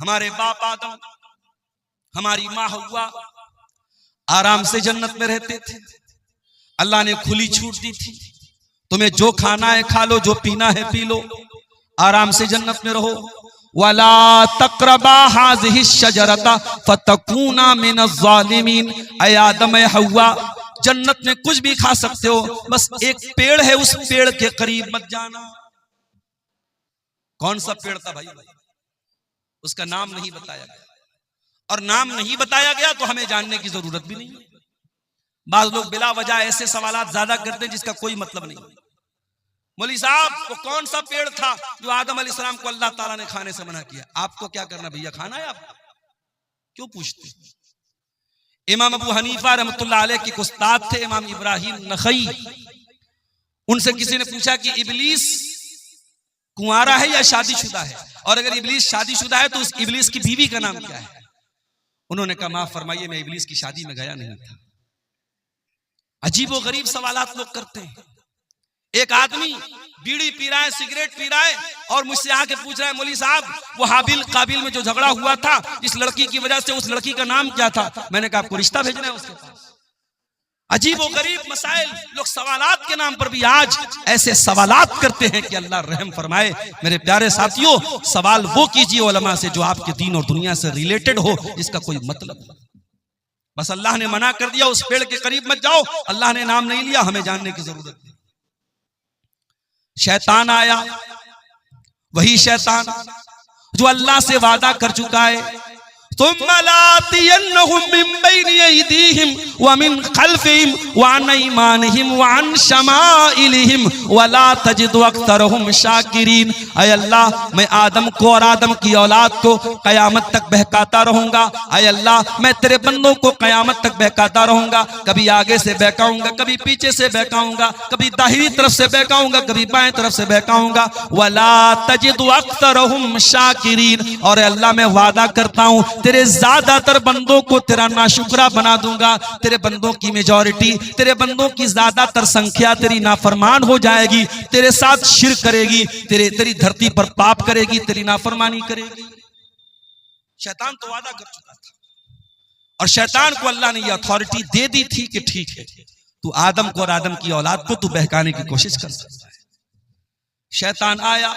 हमारे बाप आदम, हमारी माँ हव्वा आराम से जन्नत में रहते थे। अल्लाह ने खुली छूट दी थी, तुम्हें जो खाना है खा लो, जो पीना है पी लो, आराम से जन्नत में रहो। वला तक़रबा हाज़िही शजरता फतकूना मिनज़ ज़ालिमीन। ऐ आदम ऐ हव्वा, जन्नत में कुछ भी खा सकते हो, बस एक पेड़ है, उस पेड़ के करीब मत जाना। कौन सा पेड़ था भाई? उसका नाम नहीं बताया गया, और नाम नहीं बताया गया तो हमें जानने की जरूरत भी नहीं है। बाज़ लोग बिला वजह ऐसे सवालात ज्यादा करते हैं जिसका कोई मतलब नहीं। मौलवी साहब, वो कौन सा पेड़ था जो आदम अलैहिस्सलाम को अल्लाह ताला ने खाने से मना किया? आपको क्या करना भैया, खाना है? आप क्यों पूछते? इमाम अबू हनीफा रहमतुल्लाह अलैह के उस्ताद थे इमाम इब्राहिम नखई। उनसे किसी ने पूछा कि इब्लीस कुंवारा है या शादीशुदा है, और अगर इब्लीस शादीशुदा है तो उस इब्लीस की बीवी का नाम क्या है? उन्होंने कहा माफ फरमाइए, मैं इब्लीस की शादी में गया नहीं था। अजीबो गरीब सवालात लोग करते हैं। एक आदमी बीड़ी पी रहा है, सिगरेट पी रहा है, और मुझसे आके पूछ रहा है मौलवी साहब, वो हाबिल काबिल में जो झगड़ा हुआ था इस लड़की की वजह से, उस लड़की का नाम क्या था? मैंने कहा आपको रिश्ता भेजना है उसके पास। अजीबो गरीब मसाइल, लोग सवालात के नाम पर भी आज ऐसे सवालात करते हैं कि अल्लाह रहम फरमाए। मेरे प्यारे साथियों, सवाल वो कीजिए उलमा से जो आपके दीन और दुनिया से रिलेटेड हो, जिसका कोई मतलब नहीं। बस अल्लाह ने मना कर दिया उस पेड़ के करीब मत जाओ, अल्लाह ने नाम नहीं लिया, हमें जानने की जरूरत नहीं। शैतान आया, वही शैतान जो अल्लाह से वादा कर चुका है, तुम्मा लातियन्नहुम मिन बैनि अयदीहिम व मिन खल्फिहिम व अन ऐमानिहिम व अन शमाइलिहिम व ला तजिदु अक्सरहुम शाकिरीन। ऐ अल्लाह, मैं आदम को और आदम की औलाद को कयामत तक बहकाता रहूंगा। ऐ अल्लाह, मैं तेरे बंदों को कयामत तक बहकाता रहूंगा। कभी आगे से बहकाऊंगा, कभी पीछे से बहकाऊंगा, कभी दाहिनी तरफ से बहकाऊंगा, कभी बाएं तरफ से बहकाऊंगा। व ला तजिदु अक्सरहुम शाकिरीन। और अल्लाह, मैं वादा करता हूं तेरे ज्यादातर बंदों को तेरा नाशुक्रा बना दूंगा। तेरे बंदों की मेजॉरिटी, तेरे बंदों की ज्यादातर संख्या तेरी नाफरमान हो जाएगी, तेरे साथ शिर्क करेगी, तेरी धरती पर पाप करेगी, तेरी नाफरमानी करेगी। शैतान तो वादा कर चुका था, और शैतान को अल्लाह ने यह अथॉरिटी दे दी थी कि ठीक है, तू आदम को और आदम की औलाद को तू बहकाने की कोशिश कर सकता है। शैतान आया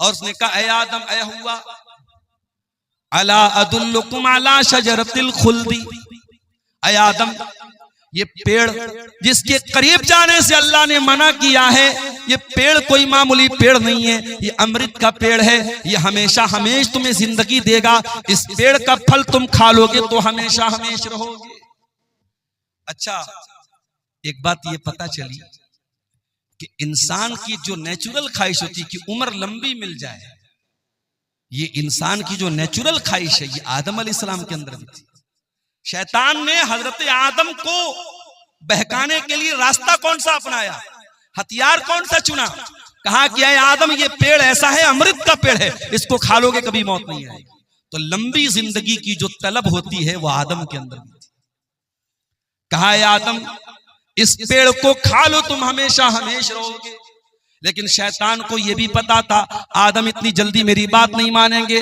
और उसने कहा, ऐ आदम ऐ हव्वा, अला अदुल्लुकुम अला शजरतिल खुल्दी। ऐ आदम, ये पेड़ जिसके करीब जाने से अल्लाह ने मना किया है, ये पेड़ कोई मामूली पेड़ नहीं है, ये अमृत का पेड़ है, ये हमेशा हमेश तुम्हें जिंदगी देगा। इस पेड़ का फल तुम खा लोगे तो हमेशा हमेश रहोगे। अच्छा, एक बात ये पता चली कि इंसान की जो नेचुरल ख्वाहिश होती है कि उम्र लंबी मिल जाए, ये इंसान की जो नेचुरल ख्वाहिश है, ये आदम अलैहिस्सलाम के अंदर भी थी। शैतान ने हजरत आदम को बहकाने के लिए रास्ता कौन सा अपनाया, हथियार कौन सा चुना? कहा कि ऐ आदम, ये पेड़ ऐसा है, अमृत का पेड़ है, इसको खा लोगे कभी मौत नहीं आएगी। तो लंबी जिंदगी की जो तलब होती है वो आदम के अंदर भी थी। कहा, ऐ आदम, इस पेड़ को खा लो, तुम हमेशा हमेश रहोगे। लेकिन शैतान को यह भी पता था आदम इतनी जल्दी मेरी बात नहीं मानेंगे।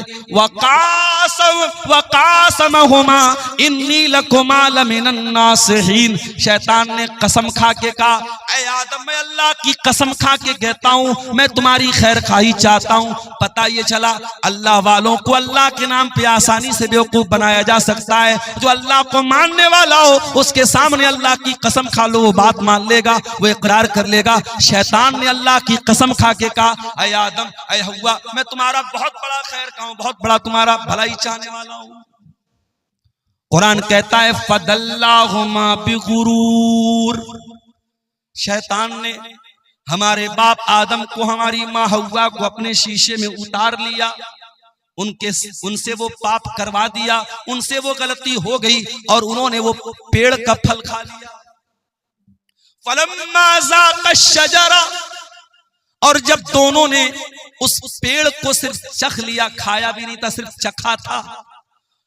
वकासमहुमा इन्नी लकुमा लमिनन नासिहीन। शैतान ने कसम खा के कहा, ऐ आदम, मैं अल्लाह की कसम खा के कहता हूं, मैं तुम्हारी खैर खाही चाहता हूं। पता ये चला अल्लाह वालों को अल्लाह के नाम पे आसानी से बेवकूफ बनाया जा सकता है। जो अल्लाह को मानने वाला हो उसके सामने अल्लाह की कसम खा लो, वो बात मान लेगा, वो इकरार कर लेगा। शैतान ने अल्लाह की कसम खा के कहा, ऐ आदम ऐ हव्वा, मैं तुम्हारा बहुत बड़ा खैर का हूं, बहुत बड़ा तुम्हारा भलाई चाहने वाला हूं। कुरान कहता है, फदल्लाहुमा बिगुरूर। शैतान ने हमारे बाप आदम को, हमारी माँ हव्वा को अपने शीशे में उतार लिया, उनसे वो पाप करवा दिया, उनसे वो गलती हो गई और उन्होंने वो पेड़ का फल खा लिया। फलम्मा ज़ाक़ा शजरा, और जब दोनों ने उस पेड़ को सिर्फ चख लिया, खाया भी नहीं था, सिर्फ चखा था,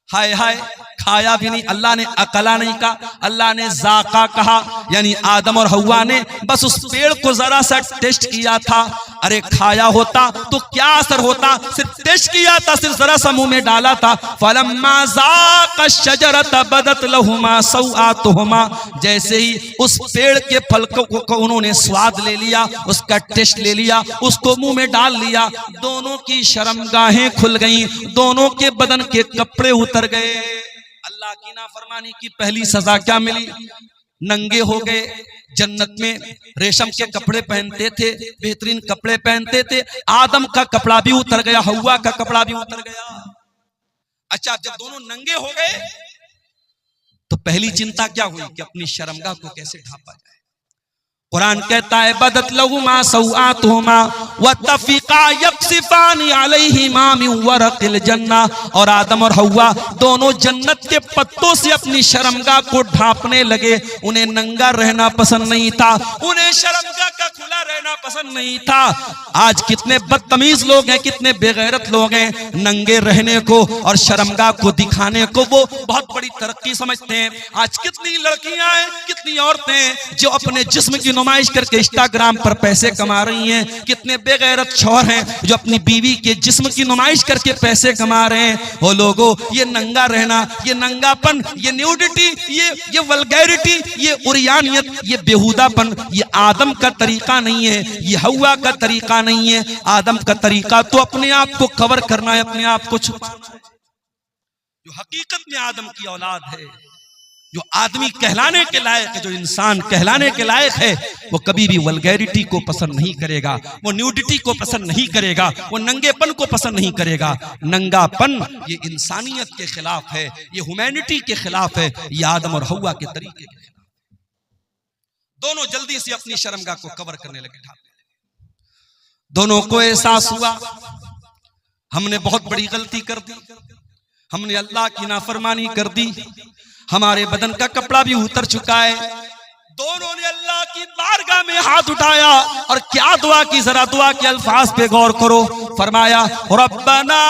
हाय हाय, खाया भी नहीं, अल्लाह ने अकला नहीं कहा, अल्लाह ने जाका कहा। यानी आदम और हव्वा ने बस उस पेड़ को जरा सा टेस्ट किया था। अरे खाया होता तो क्या असर होता, सिर्फ टेस्ट किया था, सिर्फ जरा सा मुंह में डाला था। फलम्मा ज़ाक़ा शजरत बदत लहुमा सौआतुहुमा, जैसे ही उस पेड़ के फल को उन्होंने स्वाद ले लिया, उसका टेस्ट ले लिया, उसको मुंह में डाल लिया, दोनों की शर्मगाहें खुल गईं, दोनों के बदन के कपड़े उतर गए। अल्लाह की नाफरमानी की पहली सजा क्या मिली? नंगे हो गए। जन्नत में रेशम के कपड़े पहनते थे, बेहतरीन कपड़े पहनते थे। आदम का कपड़ा भी उतर गया, हव्वा का कपड़ा भी उतर गया। अच्छा, जब दोनों नंगे हो गए तो पहली चिंता क्या हुई कि अपनी शर्मगाह को कैसे ढांपा जाए। कुरान कहता है बदत लहुमा सौआतुहुमा वतफिका यक्सिफानी अलैहिमा मिन वरक़िल जन्ना, और आदम और हव्वा दोनों जन्नत के पत्तों से अपनी शर्मगाह को ढांपने लगे। उन्हें नंगा रहना पसंद नहीं था, उन्हें शर्मगाह का खुला रहना पसंद नहीं था। आज कितने बदतमीज लोग हैं, कितने बेगैरत लोग हैं, नंगे रहने को और शर्मगाह को दिखाने को वो बहुत बड़ी तरक्की समझते हैं। आज कितनी लड़कियां हैं, कितनी औरतें हैं जो अपने जिस्म की नुमाइश करके इंस्टाग्राम पर पैसे कमा रही हैं। कितने बेगैरत शौहर हैं जो अपनी बीवी के जिस्म की नुमाइश करके पैसे कमा रहे हैं। वो लोगों, ये नंगा रहना, ये नंगापन, ये न्यूडिटी, ये वल्गैरिटी, ये उरियानियत, ये बेहुदापन, ये आदम का तरीका नहीं है, ये हव्वा का तरीका नहीं है। आदम का तरीका तो अपने आप को कवर करना है, अपने आप को छुपाना है। जो हकीकत में आदम की औलाद है, जो आदमी कहलाने के लायक है, जो इंसान कहलाने के लायक है, वो कभी भी वल्गैरिटी को पसंद नहीं करेगा, वो न्यूडिटी को पसंद नहीं करेगा, वो नंगेपन को पसंद नहीं करेगा। नंगापन ये इंसानियत के खिलाफ है, ये ह्यूमैनिटी के खिलाफ है, ये आदम और हव्वा के तरीके के खिलाफ। दोनों जल्दी से अपनी शर्मगाह को कवर करने लगे। दोनों को एहसास हुआ हमने बहुत बड़ी गलती कर दी, हमने अल्लाह की नाफरमानी कर दी, हमारे बदन का कपड़ा भी उतर चुका है। दोनों ने अल्लाह की बारगाह में हाथ उठाया और क्या दुआ की, जरा दुआ के अल्फाज पे गौर करो। फरमाया रब्बना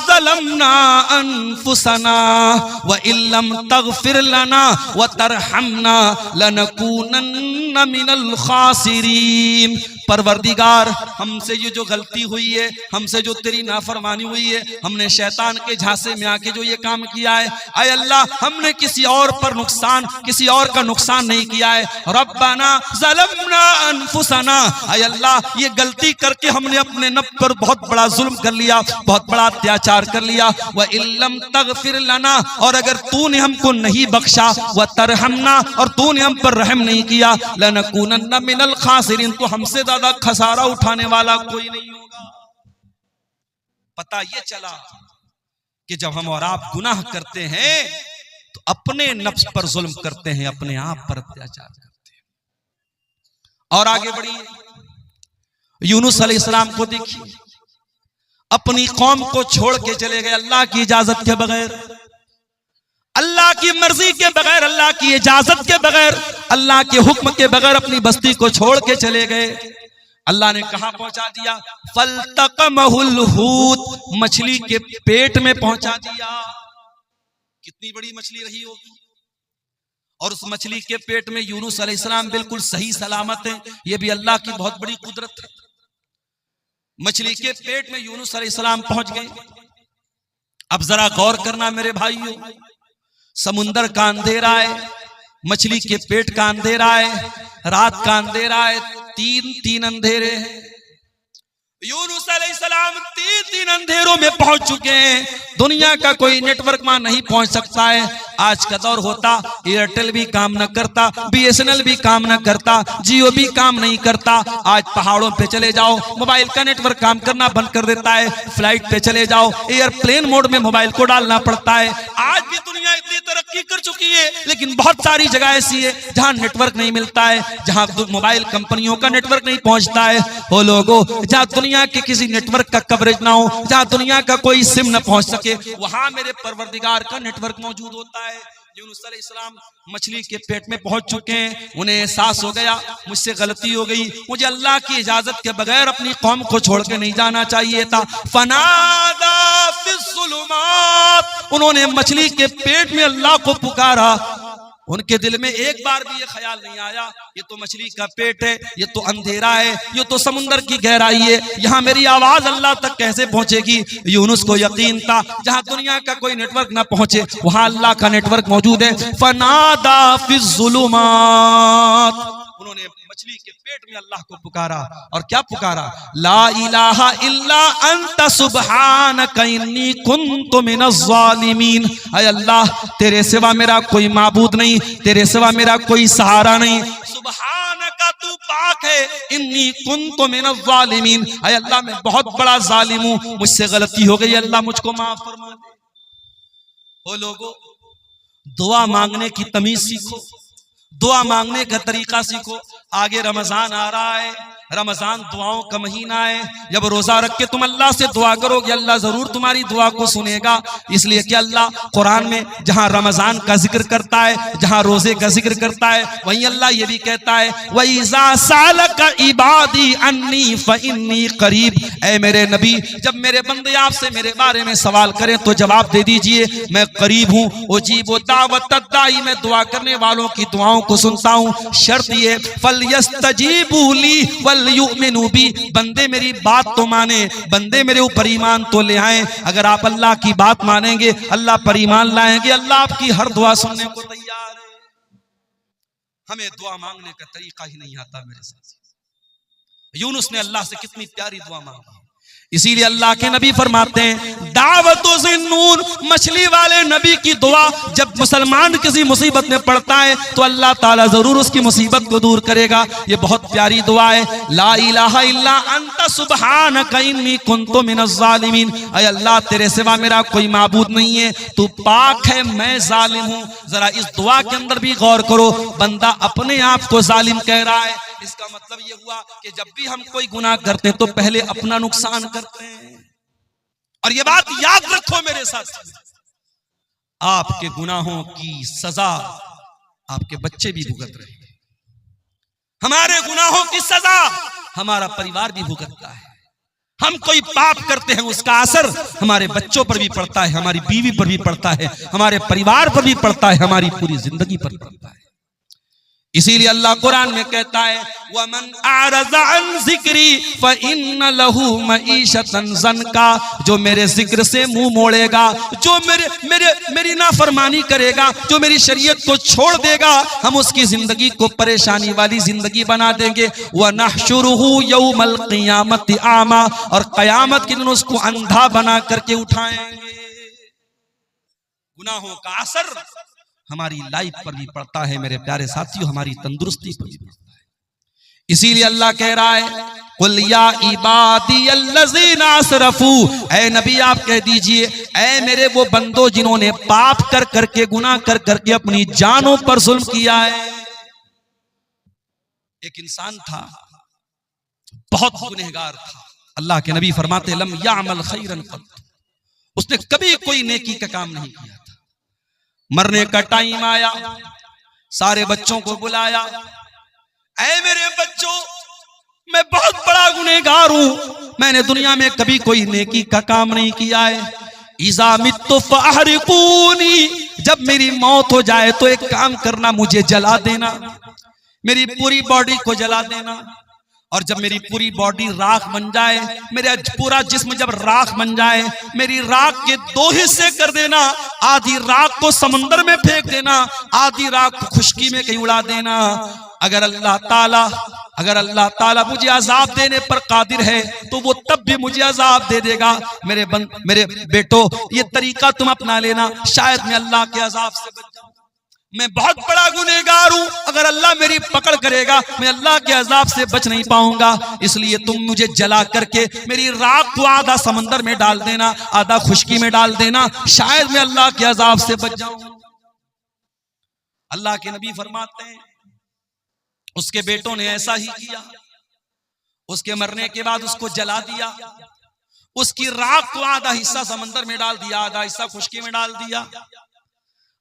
ज़लमना अनफुसना व इल्लम तगफिर लना व तरहमना लनकूनन्ना मिनल खासिरीन। परवरदिगार, हमसे ये जो गलती हुई है, हमसे जो तेरी नाफरमानी हुई है, हमने शैतान के झांसे में आके जो ये काम किया है, आय अल्लाह हमने किसी और पर नुकसान, किसी और का नुकसान नहीं किया है। रब्बाना ज़लमना अनफुसना, आय अल्लाह ये गलती करके हमने अपने नफ्स पर बहुत बड़ा जुल्म कर लिया, बहुत बड़ा अत्याचार कर लिया। व इल्लम तगफिर लना, और अगर तूने हमको नहीं बख्शा, व तरहमना, और तूने हम पर रहम नहीं किया, लनकूनन्ना मिनल खासिरीन, तो हमसे ज्यादा खसारा उठाने वाला कोई नहीं होगा। पता ये चला कि जब हम और आप गुनाह करते हैं तो अपने नफ्स पर जुल्म करते हैं, अपने आप पर अत्याचार करते हैं। और आगे बढ़िए, यूनुस अलैहिस्सलाम को देखिए, अपनी कौम को छोड़ के चले गए अल्लाह की इजाजत के बगैर, अल्लाह की मर्जी के बगैर, अल्लाह की इजाजत के बगैर, अल्लाह के हुक्म के बगैर अपनी बस्ती को छोड़ के चले गए। अल्लाह ने कहां पहुंचा दिया? फल्तकमहुल हूत, मछली के पेट में पहुंचा दिया। कितनी बड़ी मछली रही होगी, और उस मछली के पेट में यूनुस अलैहिस्सलाम बिल्कुल सही सलामत है। यह भी अल्लाह की बहुत बड़ी कुदरत है। मछली के पेट में यूनुस अलैहिस्सलाम पहुंच गए। अब जरा गौर करना मेरे भाइयों, समुंदर का अंधेरा है, मछली के पेट का अंधेरा है, रात का अंधेरा है, तीन अंधेरे हैं। यूनुस अलैहिस्सलाम तीन अंधेरों में पहुंच चुके हैं। दुनिया का कोई नेटवर्क वहां नहीं पहुंच सकता है। आज का दौर होता, एयरटेल भी काम न करता, BSNL भी काम न करता, जियो भी काम नहीं करता। आज पहाड़ों पे चले जाओ, मोबाइल का नेटवर्क काम करना बंद कर देता है। फ्लाइट पे चले जाओ, एयरप्लेन मोड में मोबाइल को डालना पड़ता है। आज भी दुनिया इतनी तरक्की कर चुकी है, लेकिन बहुत सारी जगह ऐसी है जहां नेटवर्क नहीं मिलता है, जहां मोबाइल कंपनियों का नेटवर्क नहीं पहुंचता है। वो लोगों, जहां दुनिया के किसी नेटवर्क का कवरेज ना हो, जहां दुनिया का कोई सिम न पहुंच सके, वहां मेरे परवरदिगार का नेटवर्क मौजूद होता है। यूनुस अलैहिस्सलाम मछली के पेट में पहुंच चुके हैं। उन्हें एहसास हो गया मुझसे गलती हो गई, मुझे अल्लाह की इजाजत के बगैर अपनी कौम को छोड़ के नहीं जाना चाहिए था। फनादा फिस्सुलुमात उन्होंने मछली के पेट में अल्लाह को पुकारा, उनके दिल में एक बार भी ये ख्याल नहीं आया ये तो मछली का पेट है, ये तो अंधेरा है, ये तो समुद्र की गहराई है, यहाँ मेरी आवाज अल्लाह तक कैसे पहुंचेगी। यूनुस को यकीन था जहाँ दुनिया का कोई नेटवर्क ना पहुंचे वहां अल्लाह का नेटवर्क मौजूद है। फनादा फिज़्ज़ुलुमात, उन्होंने मछली के पेट में अल्लाह को पुकारा और क्या पुकारा, ला इलाहा इल्ला अंता सुब्हानका इन्नी कुन्तु मिनज़्ज़ालिमीन। ऐ अल्लाह तेरे सिवा मेरा कोई माबूद नहीं, तेरे सिवा मेरा कोई सहारा नहीं, सुब्हानका तू पाक है, इन्नी कुन्तु मिनज़्ज़ालिमीन। ऐ अल्लाह मैं बहुत बड़ा जालिम हूं, मुझसे गलती हो गई, अल्लाह मुझको माफ फरमा दे। ओ लोगों, दुआ मांगने की तमीज सीखो, दुआ मांगने का तरीका सीखो। आगे रमजान आ रहा है, रमजान दुआओं का महीना है, जब रोजा रख के तुम अल्लाह से दुआ करोगे अल्लाह जरूर तुम्हारी दुआ को सुनेगा। इसलिए कि अल्लाह कुरान में जहां रमजान का जिक्र करता है, जहां रोजे का जिक्र करता है, वहीं अल्लाह ये भी कहता है वइज़ा सालका इबादी अन्नी फइन्नी करीब। ऐ मेरे नबी, जब मेरे बंदे आपसे मेरे बारे में सवाल करें तो जवाब दे दीजिए मैं करीब हूँ। उजीबु दावतद दाई, मैं दुआ करने वालों की दुआओं को सुनता हूँ। शर्त ये फलयस्तजीबू ली वलयुमिनू बी, बंदे मेरी बात तो माने, बंदे मेरे ऊपर ईमान तो ले आए। अगर आप अल्लाह की बात मानेंगे अल्लाह पर ईमान लाएंगे, अल्लाह आपकी हर दुआ सुनने को तैयार है। हमें दुआ मांगने का तरीका ही नहीं आता मेरे साथ। यूनुस ने अल्लाह से कितनी प्यारी दुआ मांगी, इसीलिए अल्लाह के नबी फरमाते हैं दावतो ज़िन्नून, मछली वाले नबी की दुआ, जब मुसलमान किसी मुसीबत में पड़ता है तो अल्लाह ताला जरूर उसकी मुसीबत को दूर करेगा। ये बहुत प्यारी दुआ है, ला इलाहा इल्ला अंता सुब्हानका इन्नी कुन्तु मिनज़्ज़ालिमीन। ऐ अल्लाह तेरे सिवा मेरा कोई माबूद नहीं है, तू पाक है, मैं जालिम हूँ। जरा इस दुआ के अंदर भी गौर करो, बंदा अपने आप को जालिम कह रहा है, इसका मतलब ये हुआ कि जब भी हम कोई गुनाह करते हैं तो पहले अपना नुकसान करते हैं। और ये बात याद रखो मेरे साथ, आपके गुनाहों की सजा आपके बच्चे भी भुगत रहे हैं, हमारे गुनाहों की सजा हमारा परिवार भी भुगतता है। हम कोई पाप करते हैं उसका असर हमारे बच्चों पर भी पड़ता है, हमारी बीवी पर भी पड़ता है, हमारे परिवार पर भी पड़ता है, हमारी पूरी जिंदगी पर पड़ता है। इसीलिए अल्लाह कुरान में कहता है वमन आरज़ा अन ज़िक्री फ़इन्न लहू मईशतन ज़नका, जो मेरे जिक्र से मुंह मोड़ेगा, जो मेरी नाफरमानी करेगा, जो मेरी शरीयत को छोड़ देगा, हम उसकी जिंदगी को परेशानी वाली जिंदगी बना देंगे। व नहशुरुहु यौमल क़ियामति आमा, और क़यामत के दिन उसको अंधा बना करके उठाएंगे। गुनाहों का असर हमारी लाइफ पर भी पड़ता है मेरे प्यारे साथियों, हमारी तंदुरुस्ती पर भी पड़ता है। इसीलिए अल्लाह कह रहा है कुल या इबादियल्लज़ीना असरफू, ऐ नबी आप कह दीजिए ऐ मेरे वो बंदो जिन्होंने पाप कर करके, गुनाह कर करके अपनी जानों पर जुल्म किया है। एक इंसान था बहुत गुनहगार था, अल्लाह के नबी फरमाते लम यामल खैरन क़त, उसने कभी कोई नेकी का काम नहीं किया था। मरने का टाइम आया, सारे बच्चों को बुलाया, ऐ मेरे बच्चों मैं बहुत बड़ा गुनहगार हूं, मैंने दुनिया में कभी कोई नेकी का काम नहीं किया है। इज़ा मित्तु फ़अहरिकूनी, जब मेरी मौत हो जाए तो एक काम करना, मुझे जला देना, मेरी पूरी बॉडी को जला देना। और जब मेरी पूरी बॉडी राख बन जाए, मेरा पूरा जिस्म जब राख बन जाए, मेरी राख के दो हिस्से कर देना, आधी राख को समंदर में फेंक देना, आधी राख को खुशकी में कहीं उड़ा देना। अगर अल्लाह ताला मुझे अजाब देने पर कादिर है तो वो तब भी मुझे अजाब दे देगा। मेरे बेटो ये तरीका तुम अपना लेना, शायद मैं अल्लाह के अजाब से बच जाऊं। मैं बहुत बड़ा गुनहगार हूं, अगर अल्लाह मेरी पकड़ करेगा मैं अल्लाह के अजाब से बच नहीं पाऊंगा, इसलिए तुम मुझे जला करके मेरी राख को आधा समंदर में डाल देना, आधा खुशकी में डाल देना, शायद मैं अल्लाह के अजाब से बच जाऊं। अल्लाह के नबी फरमाते हैं उसके बेटों ने ऐसा ही किया, उसके मरने के बाद उसको जला दिया, उसकी राख को आधा हिस्सा समंदर में डाल दिया, आधा हिस्सा खुशकी में डाल दिया।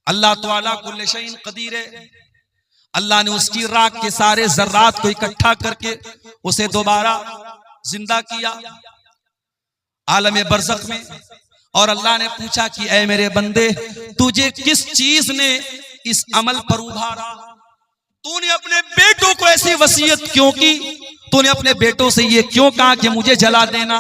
अल्लाह ताला कुल्ले शैइन कदीर है, अल्लाह ने उसकी राख के सारे जर्रात को इकट्ठा करके उसे दोबारा जिंदा किया आलम बरज़ख में, और अल्लाह ने पूछा कि ऐ मेरे बंदे, तुझे किस चीज ने इस अमल पर उभारा? तूने अपने बेटों को ऐसी वसीयत क्यों की? तूने अपने बेटों से ये क्यों कहा कि मुझे जला देना?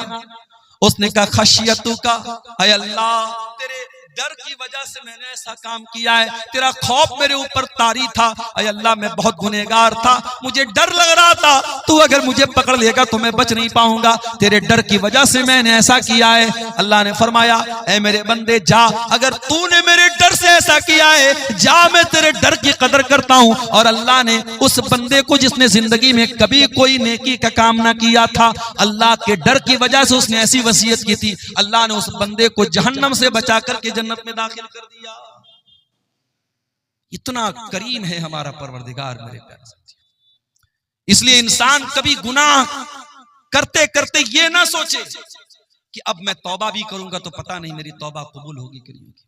उसने कहा खशियतु का, ऐ अल्लाह तेरे डर की वजह से मैंने ऐसा काम किया है, तेरा खौफ मेरे ऊपर तारी था। ऐ अल्लाह मैं बहुत गुनहगार था, मुझे डर लग रहा था तू अगर मुझे पकड़ लेगा तो मैं बच नहीं पाऊंगा, तेरे डर की वजह से मैंने ऐसा किया है। अल्लाह ने फरमाया ऐ मेरे बंदे जा, अगर तूने मेरे डर से ऐसा किया है जा, मैं तेरे डर की कदर करता हूं। और अल्लाह ने उस बंदे को जिसने जिंदगी में कभी कोई नेकी का काम ना किया था, अल्लाह के डर की वजह से उसने ऐसी वसीयत की थी, अल्लाह ने उस बंदे को जहन्नम से बचा करके जन्नत में दाखिल कर दिया। इतना करीम है हमारा परवरदिगार मेरे प्यारे साथियों। इसलिए इंसान कभी गुनाह करते करते ये ना सोचे कि अब मैं तौबा भी करूंगा तो पता नहीं मेरी तौबा कबूल होगी कि नहीं होगी।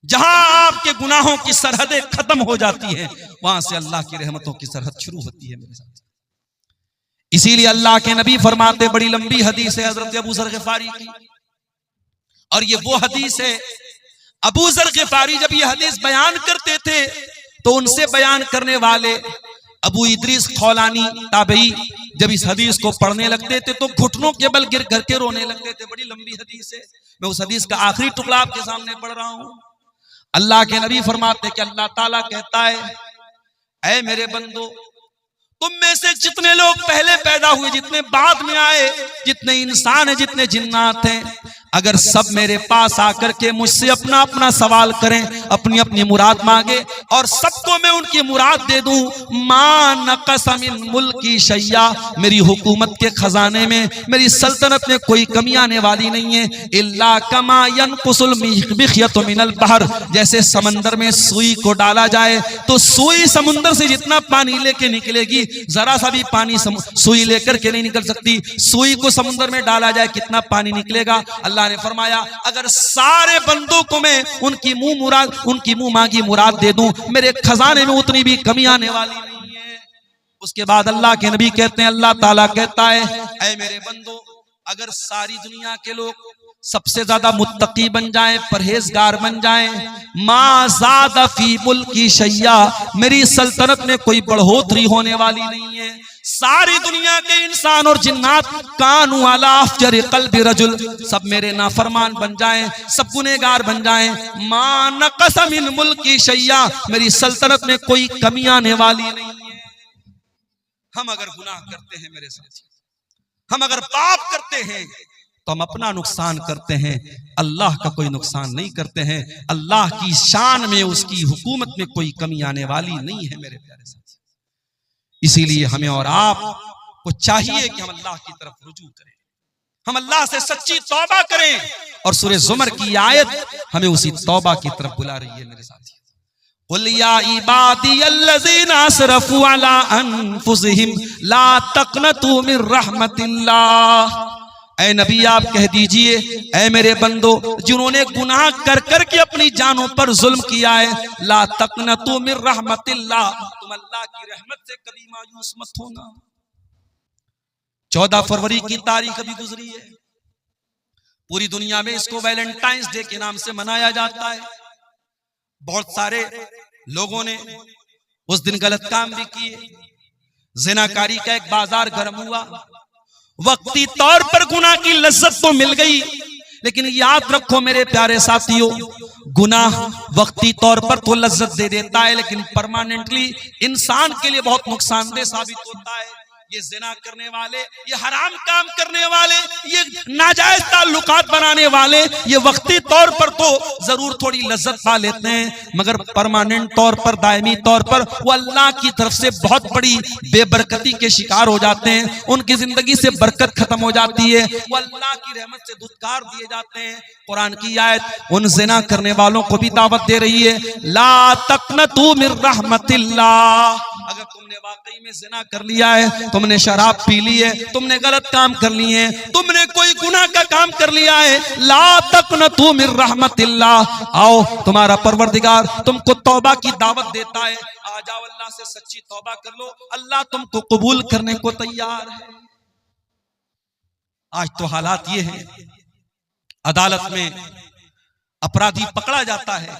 जहां आपके गुनाहों की सरहदें खत्म हो जाती हैं, वहां से अल्लाह की रहमतों की सरहद शुरू होती है मेरे साथ। इसीलिए अल्लाह के नबी फरमाते, बड़ी लंबी हदीस है हजरत अबू जर गिफारी की, और ये वो हदीस है, अबू जर गिफारी जब ये हदीस बयान करते थे तो उनसे बयान करने वाले अबू इदरीस खौलानी ताबई जब इस हदीस को पढ़ने लगते थे तो घुटनों के बल गिर करके रोने लगते थे। बड़ी लंबी हदीस है, मैं उस हदीस का आखिरी टुकड़ा आपके सामने पढ़ रहा हूं। अल्लाह के नबी फरमाते कि अल्लाह ताला कहता है, ऐ मेरे बंदो, तुम में से जितने लोग पहले पैदा हुए, जितने बाद में आए, जितने इंसान हैं, जितने जिन्नात हैं, अगर सब मेरे पास आकर के मुझसे अपना अपना सवाल करें, अपनी अपनी मुराद मांगे और सबको मैं उनकी मुराद दे दूं, मा नक़स मिन मुल्की शैया, मेरी हुकूमत के खजाने में, मेरी सल्तनत में कोई कमी आने वाली नहीं है। इल्ला कमा यनकुसुल मिख्यतु मिनल बहर, जैसे समंदर में सुई को डाला जाए तो सुई समुंदर से जितना पानी लेके निकलेगी, जरा सा भी पानी सुई लेकर के नहीं निकल सकती। सुई को समुद्र में डाला जाए कितना पानी निकलेगा? अल्लाह ने फरमाया अगर सारे बंदों को मैं उनकी मुंह मांगी मुराद दे दूं, मेरे खजाने में उतनी भी कमी आने वाली नहीं है। उसके बाद अल्लाह के नबी कहते हैं, अल्लाह ताला कहता है, ऐ मेरे बंदो, अगर सारी दुनिया के लोग सबसे ज्यादा मुत्तकी बन जाएं, परहेजगार बन जाएं, मा ज़ादा फी मुल्की शैया, मेरी सल्तनत में कोई बढ़ोतरी होने वाली नहीं है। सारी दुनिया के इंसान और जिन्नात कानू अला अफजर क़ल्बि रजुल, सब मेरे नाफरमान बन जाएं, सब गुनहगार बन जाएं, मा नक़स मिन मुल्की शैया, मेरी सल्तनत में कोई कमी आने वाली नहीं है। हम अगर गुनाह करते हैं मेरे साथी, हम अगर पाप करते हैं तो हम अपना नुकसान करते हैं, अल्लाह का कोई नुकसान नहीं करते हैं। अल्लाह की शान में, उसकी हुकूमत में कोई कमी आने वाली नहीं है मेरे प्यारे साथी। इसीलिए हमें और आप को चाहिए कि हम अल्लाह की तरफ रुजू करें, हम अल्लाह से सच्ची तौबा करें, और सूरह ज़ुमर की आयत हमें उसी तौबा की तरफ बुला रही है मेरे साथी। कुल या इबादियल्लज़ीना असरफू अला अनफुसिहिम ला तक़नतू मिन रहमतिल्लाह, ऐ नबी आप कह दीजिए, ऐ मेरे बंदो, जिन्होंने गुनाह कर कर के अपनी जानों पर जुल्म किया है, ला तक़नतू मिन रहमतिल्लाह, तुम अल्लाह की रहमत से कभी मायूस मत होना। 14 फरवरी की तारीख अभी गुजरी है, पूरी दुनिया में इसको वैलेंटाइंस डे के नाम से मनाया जाता है। बहुत सारे लोगों ने उस दिन गलत काम भी किए, ज़िनाकारी का एक बाजार गर्म हुआ, वक्ती तौर पर गुनाह की लज्जत तो मिल गई, लेकिन याद रखो मेरे प्यारे साथियों, गुनाह वक्ती तौर पर तो लज्जत दे देता है, लेकिन परमानेंटली इंसान के लिए बहुत नुकसानदेह साबित होता है। ये ज़िना करने वाले, ये हराम काम करने वाले, ये नाजायज ताल्लुकात बनाने वाले, ये वक्ती तौर पर तो जरूर थोड़ी लज्जत पा लेते हैं, मगर परमानेंट तौर पर, दायमी तौर पर वो अल्लाह की तरफ से बहुत बड़ी बेबरकती के शिकार हो जाते हैं। उनकी जिंदगी से बरकत खत्म हो जाती है, वो अल्लाह की रहमत से दुत्कार दिए जाते हैं। कुरान की आयत उन ज़िना करने वालों को भी दावत दे रही है, ला तक़नतू मिन रहमतिल्लाह, अगर तुमने वाकई में ज़िना कर लिया है, तुमने शराब पी ली है, तुमने गलत काम कर लिए हैं, तुमने कोई गुनाह का काम कर लिया है, ला तक़नतू मिन रहमतिल्लाह, आओ तुम्हारा परवरदिगार तुमको तौबा की दावत देता है, आ जाओ अल्लाह से सच्ची तौबा कर लो, अल्लाह तुमको कबूल करने को तैयार है। आज तो हालात ये हैं, अदालत में अपराधी पकड़ा जाता है,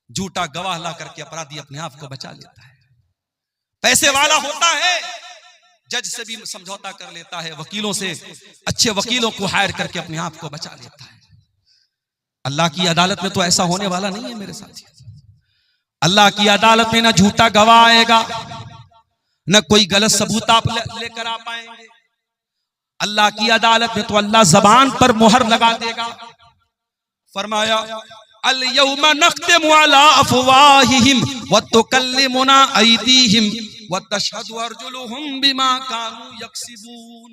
झूठा गवाह ला करके अपराधी अपने आप को बचा लेता है। पैसे वाला होता है, जज से भी समझौता कर लेता है, वकीलों से, अच्छे वकीलों को हायर करके अपने आप को बचा लेता है। अल्लाह की अदालत में तो ऐसा होने वाला नहीं है मेरे साथी। अल्लाह की अदालत में ना झूठा गवाह आएगा, न कोई गलत सबूत आप लेकर आ पाएंगे। अल्लाह की अदालत में तो अल्लाह जबान पर मुहर लगा देगा। फरमाया अल यौमा नख्तिमु अला अफवाहिहिम व तुकल्लिमुना अयदीहिम व तशहदु अर्जुलुहुम बिमा कानू यक्सिबून।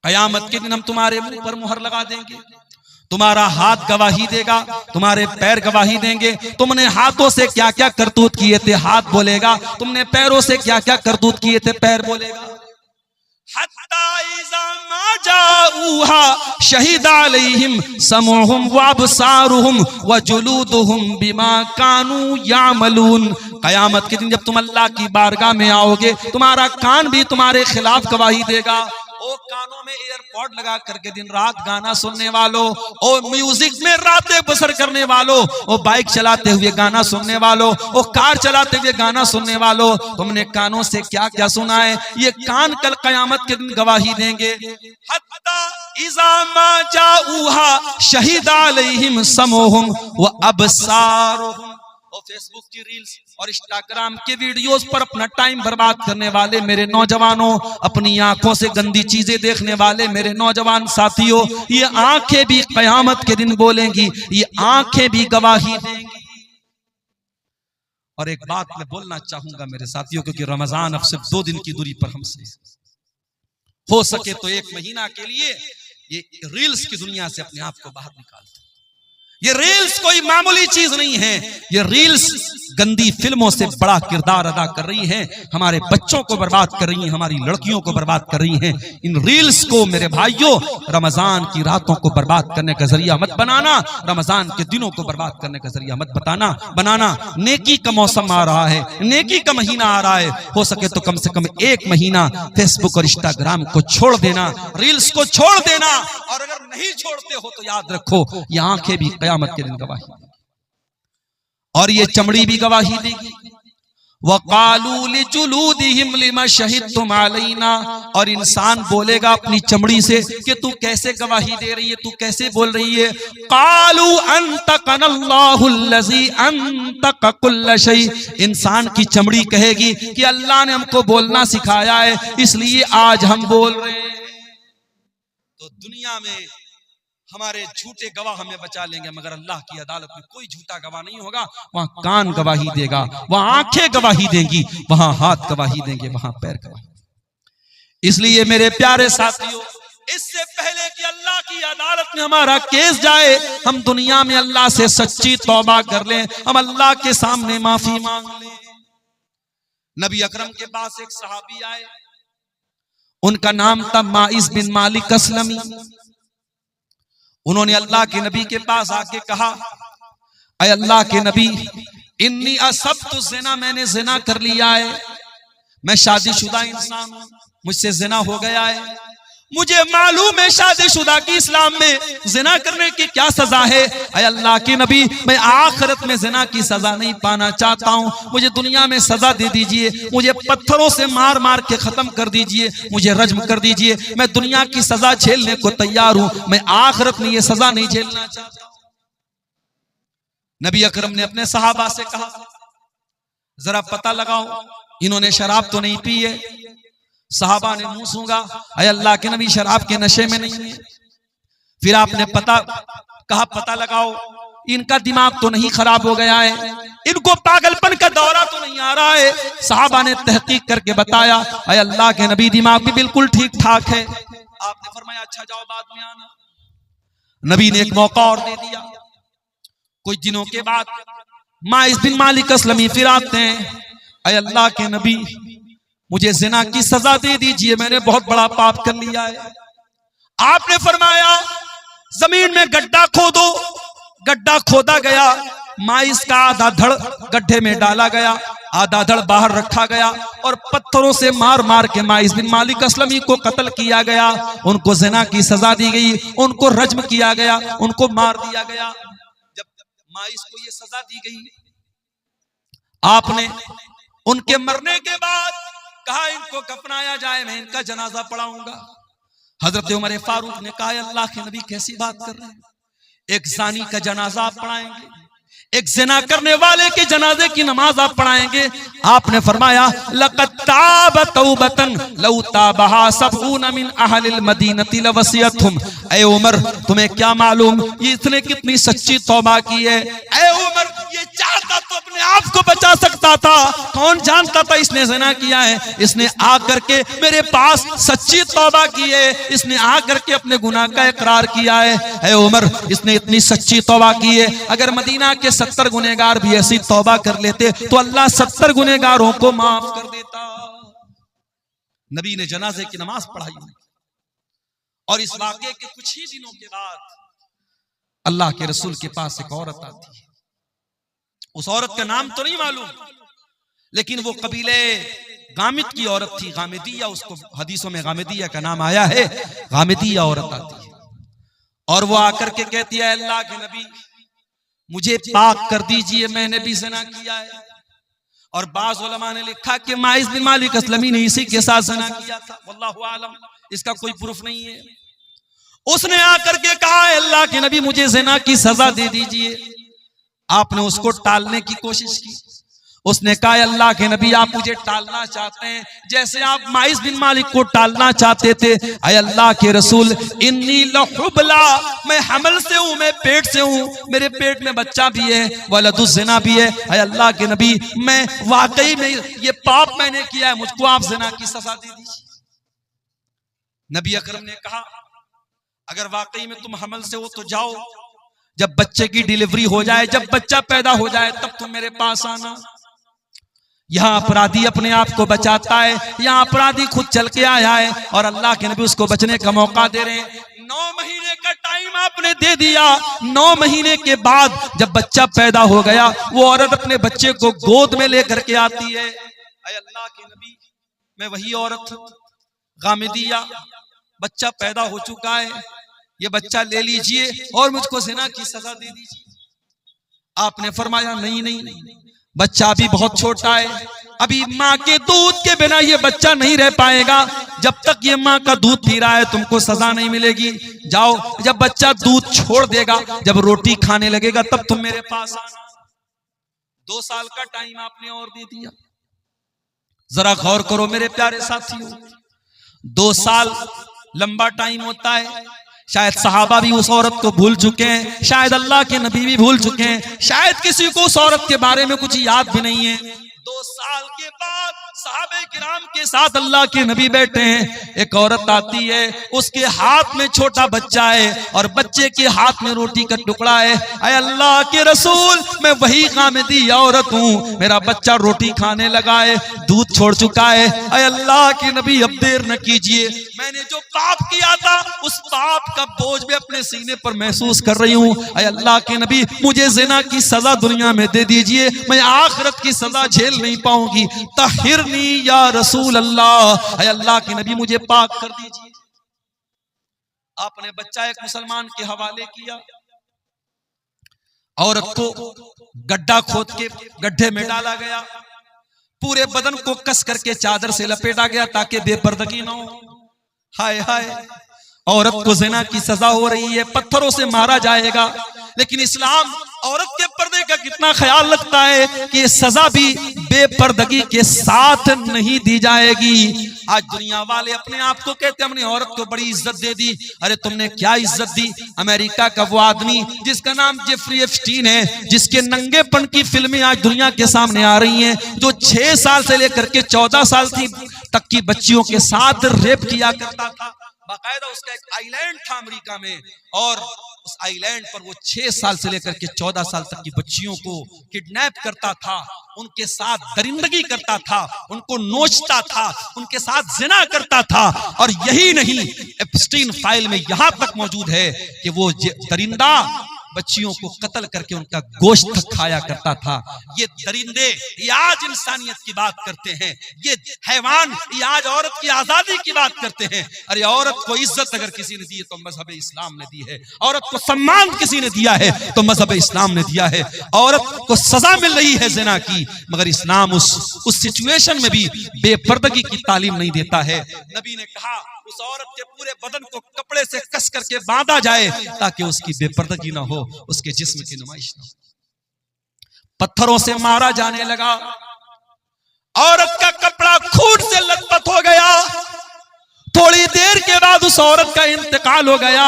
कयामत के दिन हम तुम्हारे मुंह पर मुहर लगा देंगे, तुम्हारा हाथ गवाही देगा, तुम्हारे पैर गवाही देंगे। तुमने हाथों से क्या क्या करतूत किए थे, हाथ बोलेगा। तुमने पैरों से क्या क्या करतूत किए थे, पैर बोलेगा। हत्ता इज़ा मा जाऊहा शहीद अलैहिम समउहुम व अबसारुहुम व जुलूदुहुम बिमा कानू यामलून। कयामत के दिन जब तुम अल्लाह की बारगाह में आओगे, तुम्हारा कान भी तुम्हारे खिलाफ गवाही देगा। ओ कानों में एयरपॉड लगा करके दिन रात गाना सुनने वालों, ओ म्यूजिक में रातें बसर करने वालों, ओ बाइक चलाते हुए गाना सुनने वालों, ओ कार चलाते हुए गाना सुनने वालों, तुमने कानों से क्या क्या सुना है, ये कान कल कयामत के दिन गवाही देंगे। हत्ता इज़ा मा जाऊहा शहीद अलैहिम समउहुम व अबसारुहुम। और फेसबुक की रील्स और इंस्टाग्राम के वीडियोस पर अपना टाइम बर्बाद करने वाले मेरे नौजवानों, अपनी आंखों से गंदी चीजें देखने वाले मेरे नौजवान साथियों, ये आंखें भी कयामत के दिन बोलेंगी, ये आंखें भी गवाही देंगी। और एक बात मैं बोलना चाहूंगा मेरे साथियों, क्योंकि रमजान अब सिर्फ 2 दिन की दूरी पर हमसे, हो सके तो 1 महीना के लिए ये रील्स की दुनिया से अपने आप को बाहर निकाल दो। ये रील्स कोई मामूली चीज नहीं है, ये रील्स गंदी फिल्मों से बड़ा किरदार अदा कर रही हैं, हमारे बच्चों को बर्बाद कर रही हैं, हमारी लड़कियों को बर्बाद कर रही हैं। इन रील्स को मेरे भाइयों रमजान की रातों को बर्बाद करने का जरिया मत बनाना, रमजान के दिनों को बर्बाद करने का जरिया मत बनाना। नेकी का मौसम आ रहा है, नेकी का महीना आ रहा है, हो सके तो कम से कम 1 महीना फेसबुक और इंस्टाग्राम को छोड़ देना, रील्स को छोड़ देना। और अगर नहीं छोड़ते हो तो याद रखो, ये आंखें भी कयामत के दिन गवाही देंगी और ये चमड़ी भी गवाही देगी। वक़ालू लिजुलूदिहिम लिमा शहिदतुम अलैना। और इंसान बोलेगा अपनी चमड़ी से कि तू कैसे गवाही दे रही है, तू कैसे बोल रही है। क़ालू अंतक़नल्लाहुल्लज़ी अंतक़ कुल्ल शै। इंसान की चमड़ी कहेगी कि अल्लाह ने हमको बोलना सिखाया है, इसलिए आज हम बोल रहे हैं। तो दुनिया में हमारे झूठे गवाह हमें बचा लेंगे, मगर अल्लाह की अदालत में कोई झूठा गवाह नहीं होगा। वहां कान गवाही देगा, वहां आंखें गवाही देंगी, वहां हाथ गवाही देंगे, वहां पैर गवाही। इसलिए मेरे प्यारे साथियों, इससे पहले कि अल्लाह की अदालत में हमारा केस जाए, हम दुनिया में अल्लाह से सच्ची तौबा कर लें, हम अल्लाह के सामने माफी मांग लें। नबी अकरम के पास एक सहाबी आए, उनका नाम था माइस बिन मालिक अस्लमी। उन्होंने अल्लाह के नबी के पास आके कहा, अय अल्लाह के नबी, इन्नी असब्तु ज़िना, मैंने ज़िना कर लिया है, मैं शादीशुदा इंसान हूं, मुझसे ज़िना हो गया है। मुझे मालूम है शादीशुदा की इस्लाम में ज़िना करने की क्या सजा है। अय अल्लाह के नबी, मैं आखिरत में ज़िना की सजा नहीं पाना चाहता हूँ, मुझे दुनिया में सजा दे दीजिए, मुझे पत्थरों से मार मार के खत्म कर दीजिए, मुझे रज्म कर दीजिए। मैं दुनिया की सजा झेलने को तैयार हूँ, मैं आखिरत में ये सजा नहीं झेलना चाहता। नबी अकरम ने अपने सहाबा से कहा, जरा पता लगाओ इन्होंने शराब तो नहीं पी है। सहाबा ने मुंह सूंघा, अय अल्लाह के नबी शराब के नशे में नहीं है। फिर आपने पता लगाओ इनका दिमाग तो नहीं खराब हो गया है, इनको पागलपन का दौरा तो नहीं आ रहा है। सहाबा ने तहकीक करके बताया, अय अल्लाह के नबी दिमाग भी बिल्कुल ठीक ठाक है। आपने फरमाया अच्छा जाओ बाद में आना। नबी ने एक मौका और दे दिया। कुछ दिनों के बाद माइस बिन मालिक अस्लमी फिर आते हैं, अय अल्लाह के नबी मुझे ज़िना की सजा दे दीजिए, मैंने बहुत बड़ा पाप कर लिया है। आपने फरमाया जमीन में गड्ढा खोदो। गड्ढा खोदा गया, माइस का आधा धड़ गड्ढे में डाला गया, आधा धड़ बाहर रखा गया और पत्थरों से मार मार के माइस बिन मालिक असलमी को कत्ल किया गया। उनको ज़िना की सजा दी गई, उनको रज्म किया गया, उनको मार दिया गया। जब माइस को ये सजा दी गई, आपने उनके मरने के बाद कहा इनको कफनाया जाए, मैं इनका जनाजा पढ़ाऊंगा। हजरत उमर फारूक ने कहा अल्लाह के नबी कैसी बात कर रहे हैं, एक जानी का जनाजा आप पढ़ाएंगे, एक ज़िना करने वाले के जनाजे की नमाज आप पढ़ाएंगे? आपने फरमाया लक़द ताब तौबतन लौ ताबहा सबऊन मिन अहलिल मदीनति लवसियतहुम। ऐ उमर तुम्हें क्या मालूम ये इसने कितनी सच्ची तौबा की है। ऐ उमर ये चाहता तो अपने आप को बचा सकता था, कौन जानता था इसने ज़िना किया है। इसने आकर के मेरे पास सच्ची तौबा की है, इसने आकर के अपने गुनाह का इकरार किया है। ऐ उमर इसने इतनी सच्ची तौबा की है, अगर मदीना के 70 गुनहगार भी ऐसी तौबा कर लेते तो अल्लाह 70 गुनहगारों को माफ कर देता। नबी ने जनाजे की नमाज पढ़ाई और इस वाक़े के कुछ ही दिनों के बाद अल्लाह के रसूल के पास एक औरत आती है। उस औरत का नाम तो नहीं मालूम, लेकिन वो कबीले गामिद की औरत थी, गामिदिया, उसको हदीसों में गामिदिया का नाम आया है। गामिदिया औरत आती है और वो आकर के कहती है अल्लाह के नबी मुझे पाक कर दीजिए, मैंने भी ज़िना किया है। और बाज़ उलमा ने लिखा कि माइस बिन मालिक असलमी ने इसी के साथ ज़िना किया था, वल्लाहु आलम, इसका कोई प्रूफ नहीं है। उसने आकर के कहा अल्लाह के नबी मुझे ज़िना की सजा दे दीजिए। आपने उसको टालने की कोशिश की। उसने कहा अल्लाह के नबी आप मुझे टालना चाहते हैं जैसे आप माइस बिन मालिक को टालना चाहते थे। अय अल्लाह के रसूल इन्नी लहुबला, मैं हमल से हूँ, मैं पेट से हूँ, मेरे पेट में बच्चा भी है, वलदुज़ ज़िना भी है। अय अल्लाह के नबी मैं वाकई में ये पाप मैंने किया है, मुझको आप ज़िना की सजा दे दीजिए। नबी अकरम ने कहा अगर वाकई में तुम हमल से हो तो जाओ, जब बच्चे की डिलीवरी हो जाए, जब बच्चा पैदा हो जाए तब तुम मेरे पास आना। यहाँ अपराधी अपने आप को बचाता है, यहाँ अपराधी खुद चल के आया है और अल्लाह के नबी उसको बचने का मौका दे रहे हैं। 9 महीने का टाइम आपने दे दिया। 9 महीने के बाद जब बच्चा पैदा हो गया, वो औरत अपने बच्चे को गोद में लेकर के आती है। अय अल्लाह के नबी मैं वही औरत हूँ गामिदिया, बच्चा पैदा हो चुका है, ये बच्चा ले लीजिए और मुझको ज़िना की सजा दे दीजिए। आपने फरमाया नहीं नहीं, बच्चा अभी बहुत छोटा है, अभी माँ के दूध के बिना ये बच्चा नहीं रह पाएगा। जब तक ये माँ का दूध पी रहा है तुमको सजा नहीं मिलेगी। जाओ, जब बच्चा दूध छोड़ देगा, जब रोटी खाने लगेगा तब तुम मेरे पास आना। 2 साल का टाइम आपने और दे दिया। जरा गौर करो मेरे प्यारे साथियों, 2 साल लंबा टाइम होता है। शायद सहाबा भी उस औरत को भूल चुके हैं, शायद अल्लाह के नबी भी भूल चुके हैं, शायद किसी को उस औरत के बारे में कुछ याद भी नहीं है। 2 साल के बाद सहाबे किराम के साथ अल्लाह के नबी बैठे हैं। एक औरत आती है, उसके हाथ में छोटा बच्चा है और बच्चे के हाथ में रोटी का टुकड़ा है। अय अल्लाह के रसूल मैं वही गामिदी औरत हूँ, मेरा बच्चा रोटी खाने लगा है, दूध छोड़ चुका है। अय अल्लाह के नबी अब देर न कीजिए, मैंने जो पाप किया था उस पाप का बोझ में अपने सीने पर महसूस कर रही हूँ। अय अल्लाह के नबी मुझे ज़िना की सजा दुनिया में दे दीजिए, मैं आखिरत की सजा झेल नहीं पाऊंगी। तहिरनी या रसूल अल्लाह, अय अल्लाह के नबी मुझे पाक कर दीजिए। आपने बच्चा एक मुसलमान के हवाले किया। औरत को गड्ढा खोद के गड्ढे में डाला गया, पूरे बदन को कस करके चादर से लपेटा गया ताकि बेपर्दगी न हो। हाय हाय, औरत को ज़िना की सजा हो रही है, पत्थरों से मारा जाएगा, लेकिन इस्लाम औरत के पर्दे का कितना ख्याल रखता है कि ये सजा भी बेपर्दगी के साथ नहीं दी जाएगी। आज दुनिया वाले अपने आप को कहते हैं हमने औरत को बड़ी इज्जत दे दी। अरे तुमने क्या इज्जत दी? अमेरिका का वो आदमी जिसका नाम जेफरी एप्स्टीन है, जिसके नंगेपन की फिल्में आज दुनिया के सामने आ रही हैं, जो 6 साल से लेकर के 14 साल तक की बच्चियों के साथ रेप किया करता था। बाकायदा उसका एक आइलैंड था अमेरिका में, और उस आइलैंड पर वो 6 साल से लेकर के 14 साल तक की बच्चियों को किडनैप करता था, उनके साथ दरिंदगी करता था, उनको नोचता था, उनके साथ जिना करता था। और यही नहीं, एप्स्टीन फाइल में यहां तक मौजूद है कि वो दरिंदा बच्चियों को कत्ल करके उनका गोश्त खाया करता था। ये दरिंदे ये आज इंसानियत की बात करते हैं, ये हैवान ये आज औरत की आजादी की बात करते हैं। अरे औरत को इज्जत अगर किसी ने दी है तो मजहब इस्लाम ने दी है। औरत को सम्मान किसी ने दिया है तो मजहब इस्लाम ने दिया है। औरत को सजा मिल रही है ज़िना की, मगर इस्लाम उस सिचुएशन में भी बेपर्दगी की तालीम नहीं देता है। नबी ने कहा उस औरत के पूरे बदन को कपड़े से कस करके बांधा जाए ताकि उसकी बेपर्दगी ना हो, उसके जिस्म की नुमाइश ना हो। पत्थरों से मारा जाने लगा, औरत का कपड़ा खून से लथपथ हो गया। थोड़ी देर के बाद उस औरत का इंतकाल हो गया।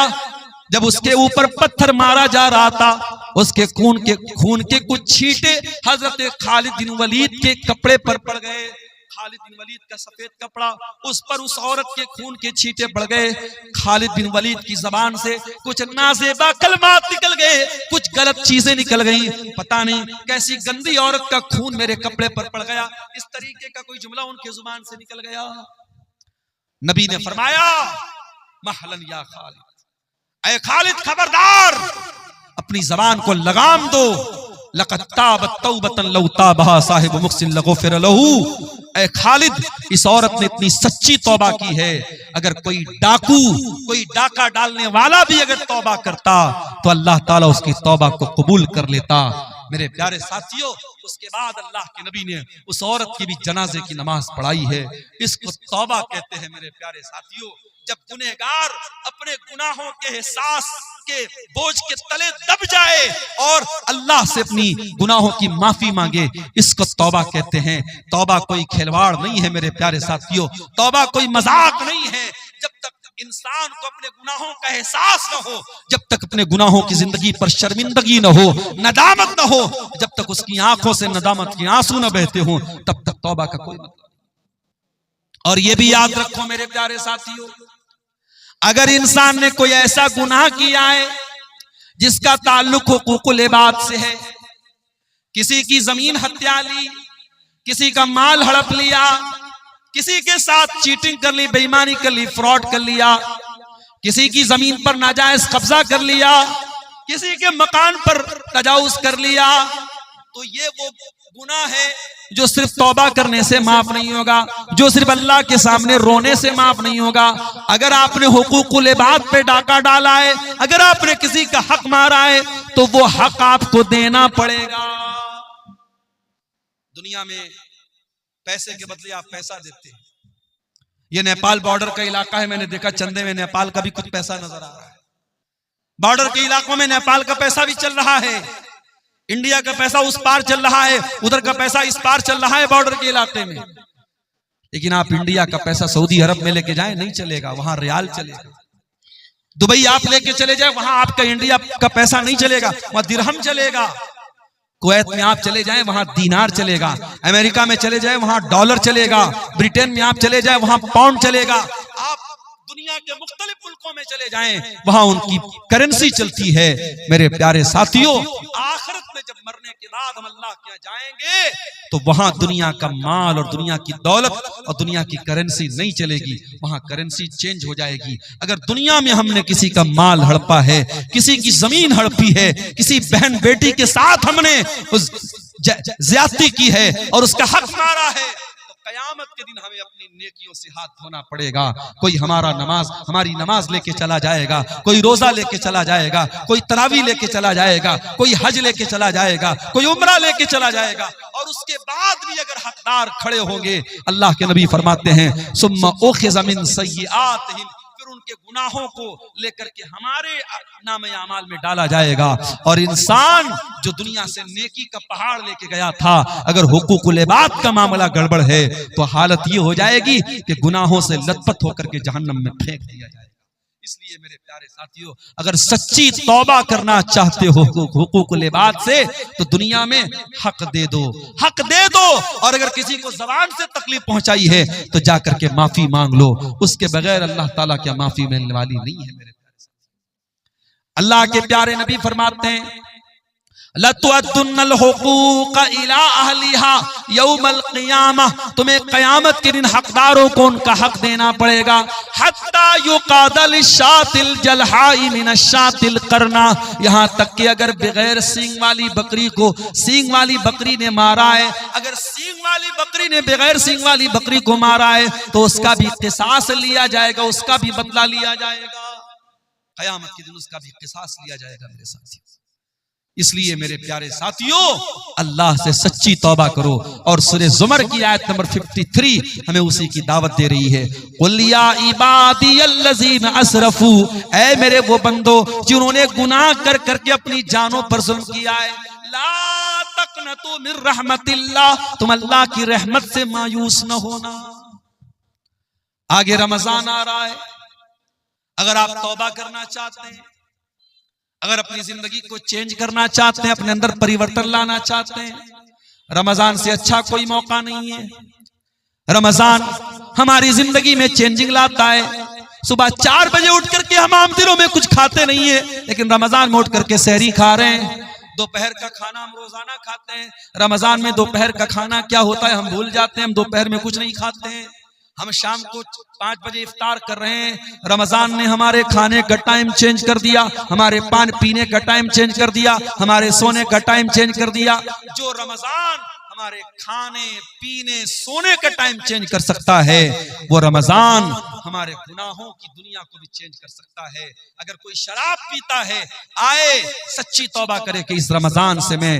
जब उसके ऊपर पत्थर मारा जा रहा था, उसके खून के कुछ छींटे हजरत खालिद बिन वलीद के कपड़े पर पड़ गए। खालिद बिन वलीद का सफेद कपड़ा, उस पर उस औरत के खून के छींटे पड़ गए। खालिद बिन वलीद की जबान से कुछ नाज़ेबा कलमात निकल गए, कुछ गलत चीजें निकल गई। पता नहीं कैसी गंदी औरत का खून मेरे कपड़े पर पड़ गया, इस तरीके का कोई जुमला उनके जुबान से निकल गया। नबी ने फरमाया महलन या खालिद, ऐ खालिद खबरदार, अपनी जबान को लगाम दो। लक़द ताबत तौबतन लौ ताबहा साहिब मुक्सिन लगोफिर लहू। ऐ खालिद, इस औरत ने इतनी सच्ची तौबा की है, अगर कोई डाकू कोई डाका डालने वाला भी अगर तौबा करता तो अल्लाह ताला उसकी तौबा को कबूल कर लेता। मेरे प्यारे साथियों, उसके बाद अल्लाह के नबी ने उस औरत की भी जनाजे की नमाज पढ़ाई है। इसको तौबा कहते हैं। मेरे प्यारे साथियों, जब गुनहगार अपने गुनाहों के एहसास के बोझ के तले दब जाए और अल्लाह से अपनी गुनाहों की माफी मांगे, इसको तौबा कहते हैं। तौबा कोई खिलवाड़ नहीं है मेरे प्यारे साथियों, तौबा कोई मजाक नहीं है। जब तक इंसान को अपने गुनाहों का एहसास न हो, जब तक अपने गुनाहों की जिंदगी पर शर्मिंदगी न हो, नदामत न हो, जब तक उसकी आंखों से नदामत के आंसू न बहते हो, तब तक तौबा का कोई मतलब नहीं। और ये भी याद रखो मेरे प्यारे साथियों, अगर इंसान ने कोई ऐसा गुनाह किया है जिसका ताल्लुक हुकूकुल इबाद से है, किसी की जमीन हत्या ली, किसी का माल हड़प लिया, किसी के साथ चीटिंग कर ली, बेईमानी कर ली, फ्रॉड कर लिया, किसी की जमीन पर नाजायज कब्जा कर लिया, किसी के मकान पर तजावुज कर लिया, तो ये वो गुनाह है जो सिर्फ तौबा करने से माफ नहीं होगा, जो सिर्फ अल्लाह के सामने रोने से माफ नहीं होगा। अगर आपने हुकूकुल इबाद पे डाका डाला है, अगर आपने किसी का हक मारा है, तो वो हक आपको देना पड़ेगा। दुनिया में पैसे के बदले आप पैसा देते हैं। ये नेपाल बॉर्डर का इलाका है, मैंने देखा चंदे में नेपाल का भी कुछ पैसा नजर आ रहा है। बॉर्डर के इलाकों में नेपाल का पैसा भी चल रहा है, इंडिया का पैसा उस पार चल रहा है, उधर का पैसा इस पार चल रहा है बॉर्डर के इलाके में। लेकिन आप इंडिया का पैसा सऊदी अरब में लेके जाएं, नहीं चलेगा, वहां रियाल चलेगा। दुबई आप लेके चले जाए, वहां आपका इंडिया का पैसा नहीं चलेगा, वहां दिरहम चलेगा। कुवैत में आप चले जाएं, वहां दीनार चलेगा। अमेरिका में चले जाएं, वहां डॉलर चलेगा। ब्रिटेन में आप चले जाएं, वहां पाउंड चलेगा। आप दुनिया के मुख्तलिफ मुल्कों में चले जाएं, वहां उनकी करेंसी चलती है। मेरे प्यारे साथियों, आखिरत में जब मरने के बाद हम अल्लाह के यहाँ जाएंगे तो वहां दुनिया का माल और दुनिया की दौलत और दुनिया की करेंसी नहीं चलेगी, वहां करेंसी चेंज हो जाएगी। अगर दुनिया में हमने किसी का माल हड़पा है, किसी की जमीन हड़पी है, किसी बहन बेटी के साथ हमने ज्यादती की है और उसका हक मारा है, कयामत के दिन हमें अपनी नेकियों से हाथ धोना पड़ेगा। कोई हमारी नमाज लेके चला जाएगा, कोई रोजा लेके चला जाएगा, कोई तरावी लेके चला जाएगा, कोई हज लेके चला जाएगा, कोई उम्रा लेके चला जाएगा, और उसके बाद भी अगर हकदार खड़े होंगे, अल्लाह के नबी फरमाते हैं सुम्मा उखिज़ मिन सय्यिआतिहिम, फिर उनके गुनाहों को लेकर के हमारे नामे आमाल में डाला जाएगा। और इंसान जो दुनिया से नेकी का पहाड़ लेके गया था, अगर हुकूकुल इबाद का मामला गड़बड़ है तो हालत ये हो जाएगी कि गुनाहों से लथपथ होकर के जहन्नम में फेंक दिया जाएगा। इसलिए मेरे प्यारे साथियों, अगर सच्ची तौबा करना चाहते हो हुकूकुल इबाद से, तो दुनिया में हक दे दो, हक दे दो। और अगर किसी को ज़बान से तकलीफ पहुंचाई है तो जाकर के माफी मांग लो, उसके बगैर अल्लाह ताला क्या माफी मिलने वाली नहीं है। मेरे प्यारे साथियों, अल्लाह के प्यारे नबी फरमाते हैं लतुअद्दुन्नल हुकूक इला अहलिहा यौमल क़ियामह, तुम्हें क़यामत के दिन हकदारों को उनका हक देना पड़ेगा। हत्ता युक़ादल शातिल जलहाई मिनश्शातिल करना, यहाँ तक कि अगर बगैर सींग वाली बकरी को सींग वाली बकरी ने मारा है, अगर सींग वाली बकरी ने बगैर सींग वाली बकरी को मारा है तो उसका भी क़िसास लिया जाएगा, उसका भी बदला लिया जाएगा। क़यामत के दिन उसका भी क़िसास लिया जाएगा मेरे साथियों। इसलिए मेरे प्यारे साथियों, अल्लाह से सच्ची तौबा करो। और सूरह ज़ुमर की आयत नंबर 53 हमें उसी की दावत दे रही है। कुल या इबादियल्लज़ीना असरफू, ऐ मेरे वो बंदो जिन्होंने गुनाह कर करके अपनी जानों पर जुल्म किया है, ला तक़नतू मिन रहमतिल्लाह, तुम अल्लाह की रहमत से मायूस न होना। आगे रमजान आ रहा है, अगर आप तौबा करना चाहते हैं, अगर अपनी जिंदगी को चेंज करना चाहते हैं, अपने अंदर परिवर्तन लाना चाहते हैं, रमजान से अच्छा कोई मौका नहीं है। रमजान हमारी जिंदगी में चेंजिंग लाता है। सुबह 4 बजे उठ करके हम आम दिनों में कुछ खाते नहीं है, लेकिन रमजान में उठ करके सहरी खा रहे हैं। दोपहर का खाना हम रोजाना खाते हैं, रमजान में दोपहर का खाना क्या होता है हम भूल जाते हैं। हम दोपहर में कुछ नहीं खाते हैं, हम शाम को 5 बजे इफ्तार कर रहे हैं। रमजान ने हमारे खाने का टाइम चेंज कर दिया, हमारे पान पीने का टाइम चेंज कर दिया, हमारे सोने का टाइम चेंज कर दिया। जो रमजान हमारे खाने पीने सोने का टाइम चेंज कर सकता है, वो रमजान हमारे गुनाहों की दुनिया को भी चेंज कर सकता है। अगर कोई शराब पीता है, आए सच्ची तौबा करे कि इस रमजान से मैं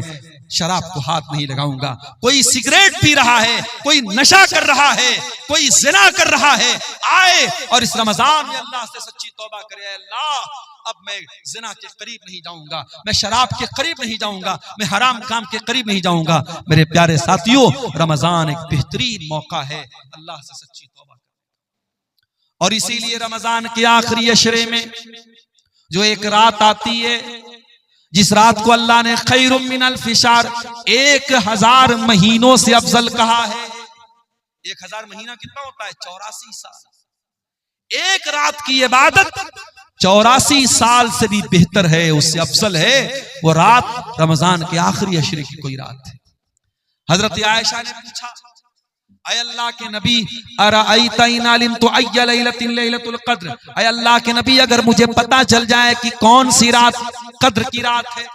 शराब को हाथ नहीं लगाऊंगा। कोई सिगरेट पी रहा है, कोई नशा कर रहा है, कोई जिना कर रहा है, आए और इस रमजान में अल्लाह से सच्ची तौबा करे, अल्लाह अब मैं जिना के करीब नहीं जाऊंगा, मैं शराब के करीब नहीं जाऊंगा, मैं हराम काम के करीब नहीं जाऊंगा। मेरे प्यारे साथियों, रमजान एक बेहतरीन मौका है अल्लाह से सच्ची तौबा। और इसीलिए रमजान के आखिरी अशरे में जो एक रात आती है, जिस रात को अल्लाह ने खैरुम मिनल फिशार 1000 महीनों से अफजल कहा है। 1000 महीना कितना होता है? 84 साल। एक रात की इबादत 84 साल से भी बेहतर है, उससे अफजल है वो रात रमजान के आखिरी अशरे की कोई रात है। हजरत आयशा ने पूछा, अय अल्लाह के नबी, अरअयता इन अलिमतु अय्य लैलतिन लैलतुल क़द्र, अय अल्लाह के नबी अगर मुझे पता चल जाए कि कौन सी रात कद्र की रात है,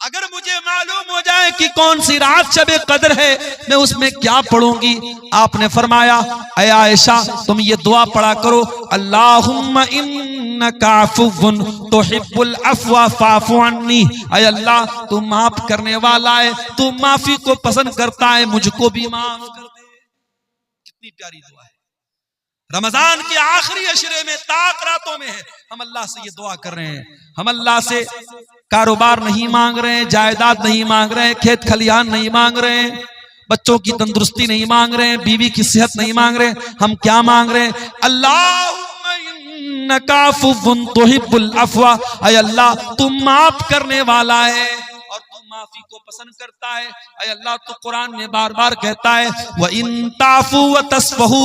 अगर मुझे मालूम हो जाए कि कौन सी रात शब कद्र है, मैं उसमें क्या पढ़ूंगी? आपने फरमाया, अय आयशा तुम ये दुआ पढ़ा करो, अल्लाहुम्मा इन्नका अफ़ुव्वुन तुहिब्बुल अफ़्वा फ़अफ़ु अन्नी, अय अल्लाह तू माफ करने वाला है, तू माफी को पसंद करता है, मुझको भी माफ कर दे। कितनी प्यारी दुआ है। रमजान के आखिरी अशरे में ताक रातों में है, हम अल्लाह से ये दुआ कर रहे हैं। हम अल्लाह से कारोबार नहीं मांग रहे हैं, जायदाद नहीं मांग रहे हैं, खेत खलिहान नहीं मांग रहे हैं, बच्चों की तंदुरुस्ती नहीं मांग रहे हैं, बीवी की सेहत नहीं मांग रहे हैं। हम क्या मांग रहे हैं? अल्लाहुम्मा इन्नका अफ़ुव्वुन तुहिब्बुल अफ़्वा, अय अल्लाह तुम माफ करने वाला है और तुम माफी को पसंद करता है। अय अल्लाह तो कुरान में बार बार कहता है, व इन ताफू व तस्फहू,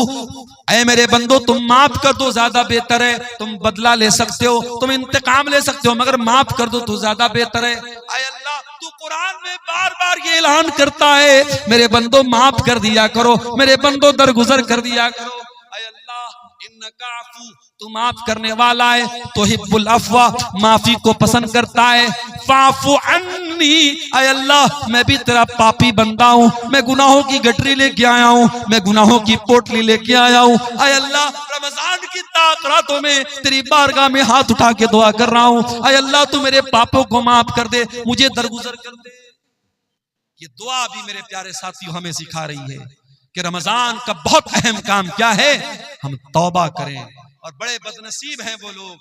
ऐ मेरे बंदो तुम माफ कर दो ज्यादा बेहतर है। तुम बदला ले सकते हो, तुम इंतकाम ले सकते हो, मगर माफ कर दो तो ज्यादा बेहतर है। अय अल्लाह तू कुरान में बार बार ये ऐलान करता है, मेरे बंदो माफ कर दिया करो, मेरे बंदो दरगुजर कर दिया करो। अय अल्लाह इन्नका अफ़ू, तू माफ करने वाला है, तुहिब्बुल अफ़्वा, माफी को पसंद करता है, फ़अफ़ु अन्नी, अय अल्लाह मैं भी तेरा पापी बंदा हूँ, मैं गुनाहों की गठरी लेके आया हूँ, मैं गुनाहों की पोटली लेके आया हूँ। अय अल्लाह रमजान की ताक रातों में तेरी बारगाह में हाथ उठा के दुआ कर रहा हूँ, अय अल्लाह तू मेरे पापों को माफ कर दे, मुझे दरगुजर कर दे। ये दुआ भी मेरे प्यारे साथियों हमें सिखा रही है कि रमजान का बहुत अहम काम क्या है, हम तौबा करें। और बड़े बदनसीब हैं वो लोग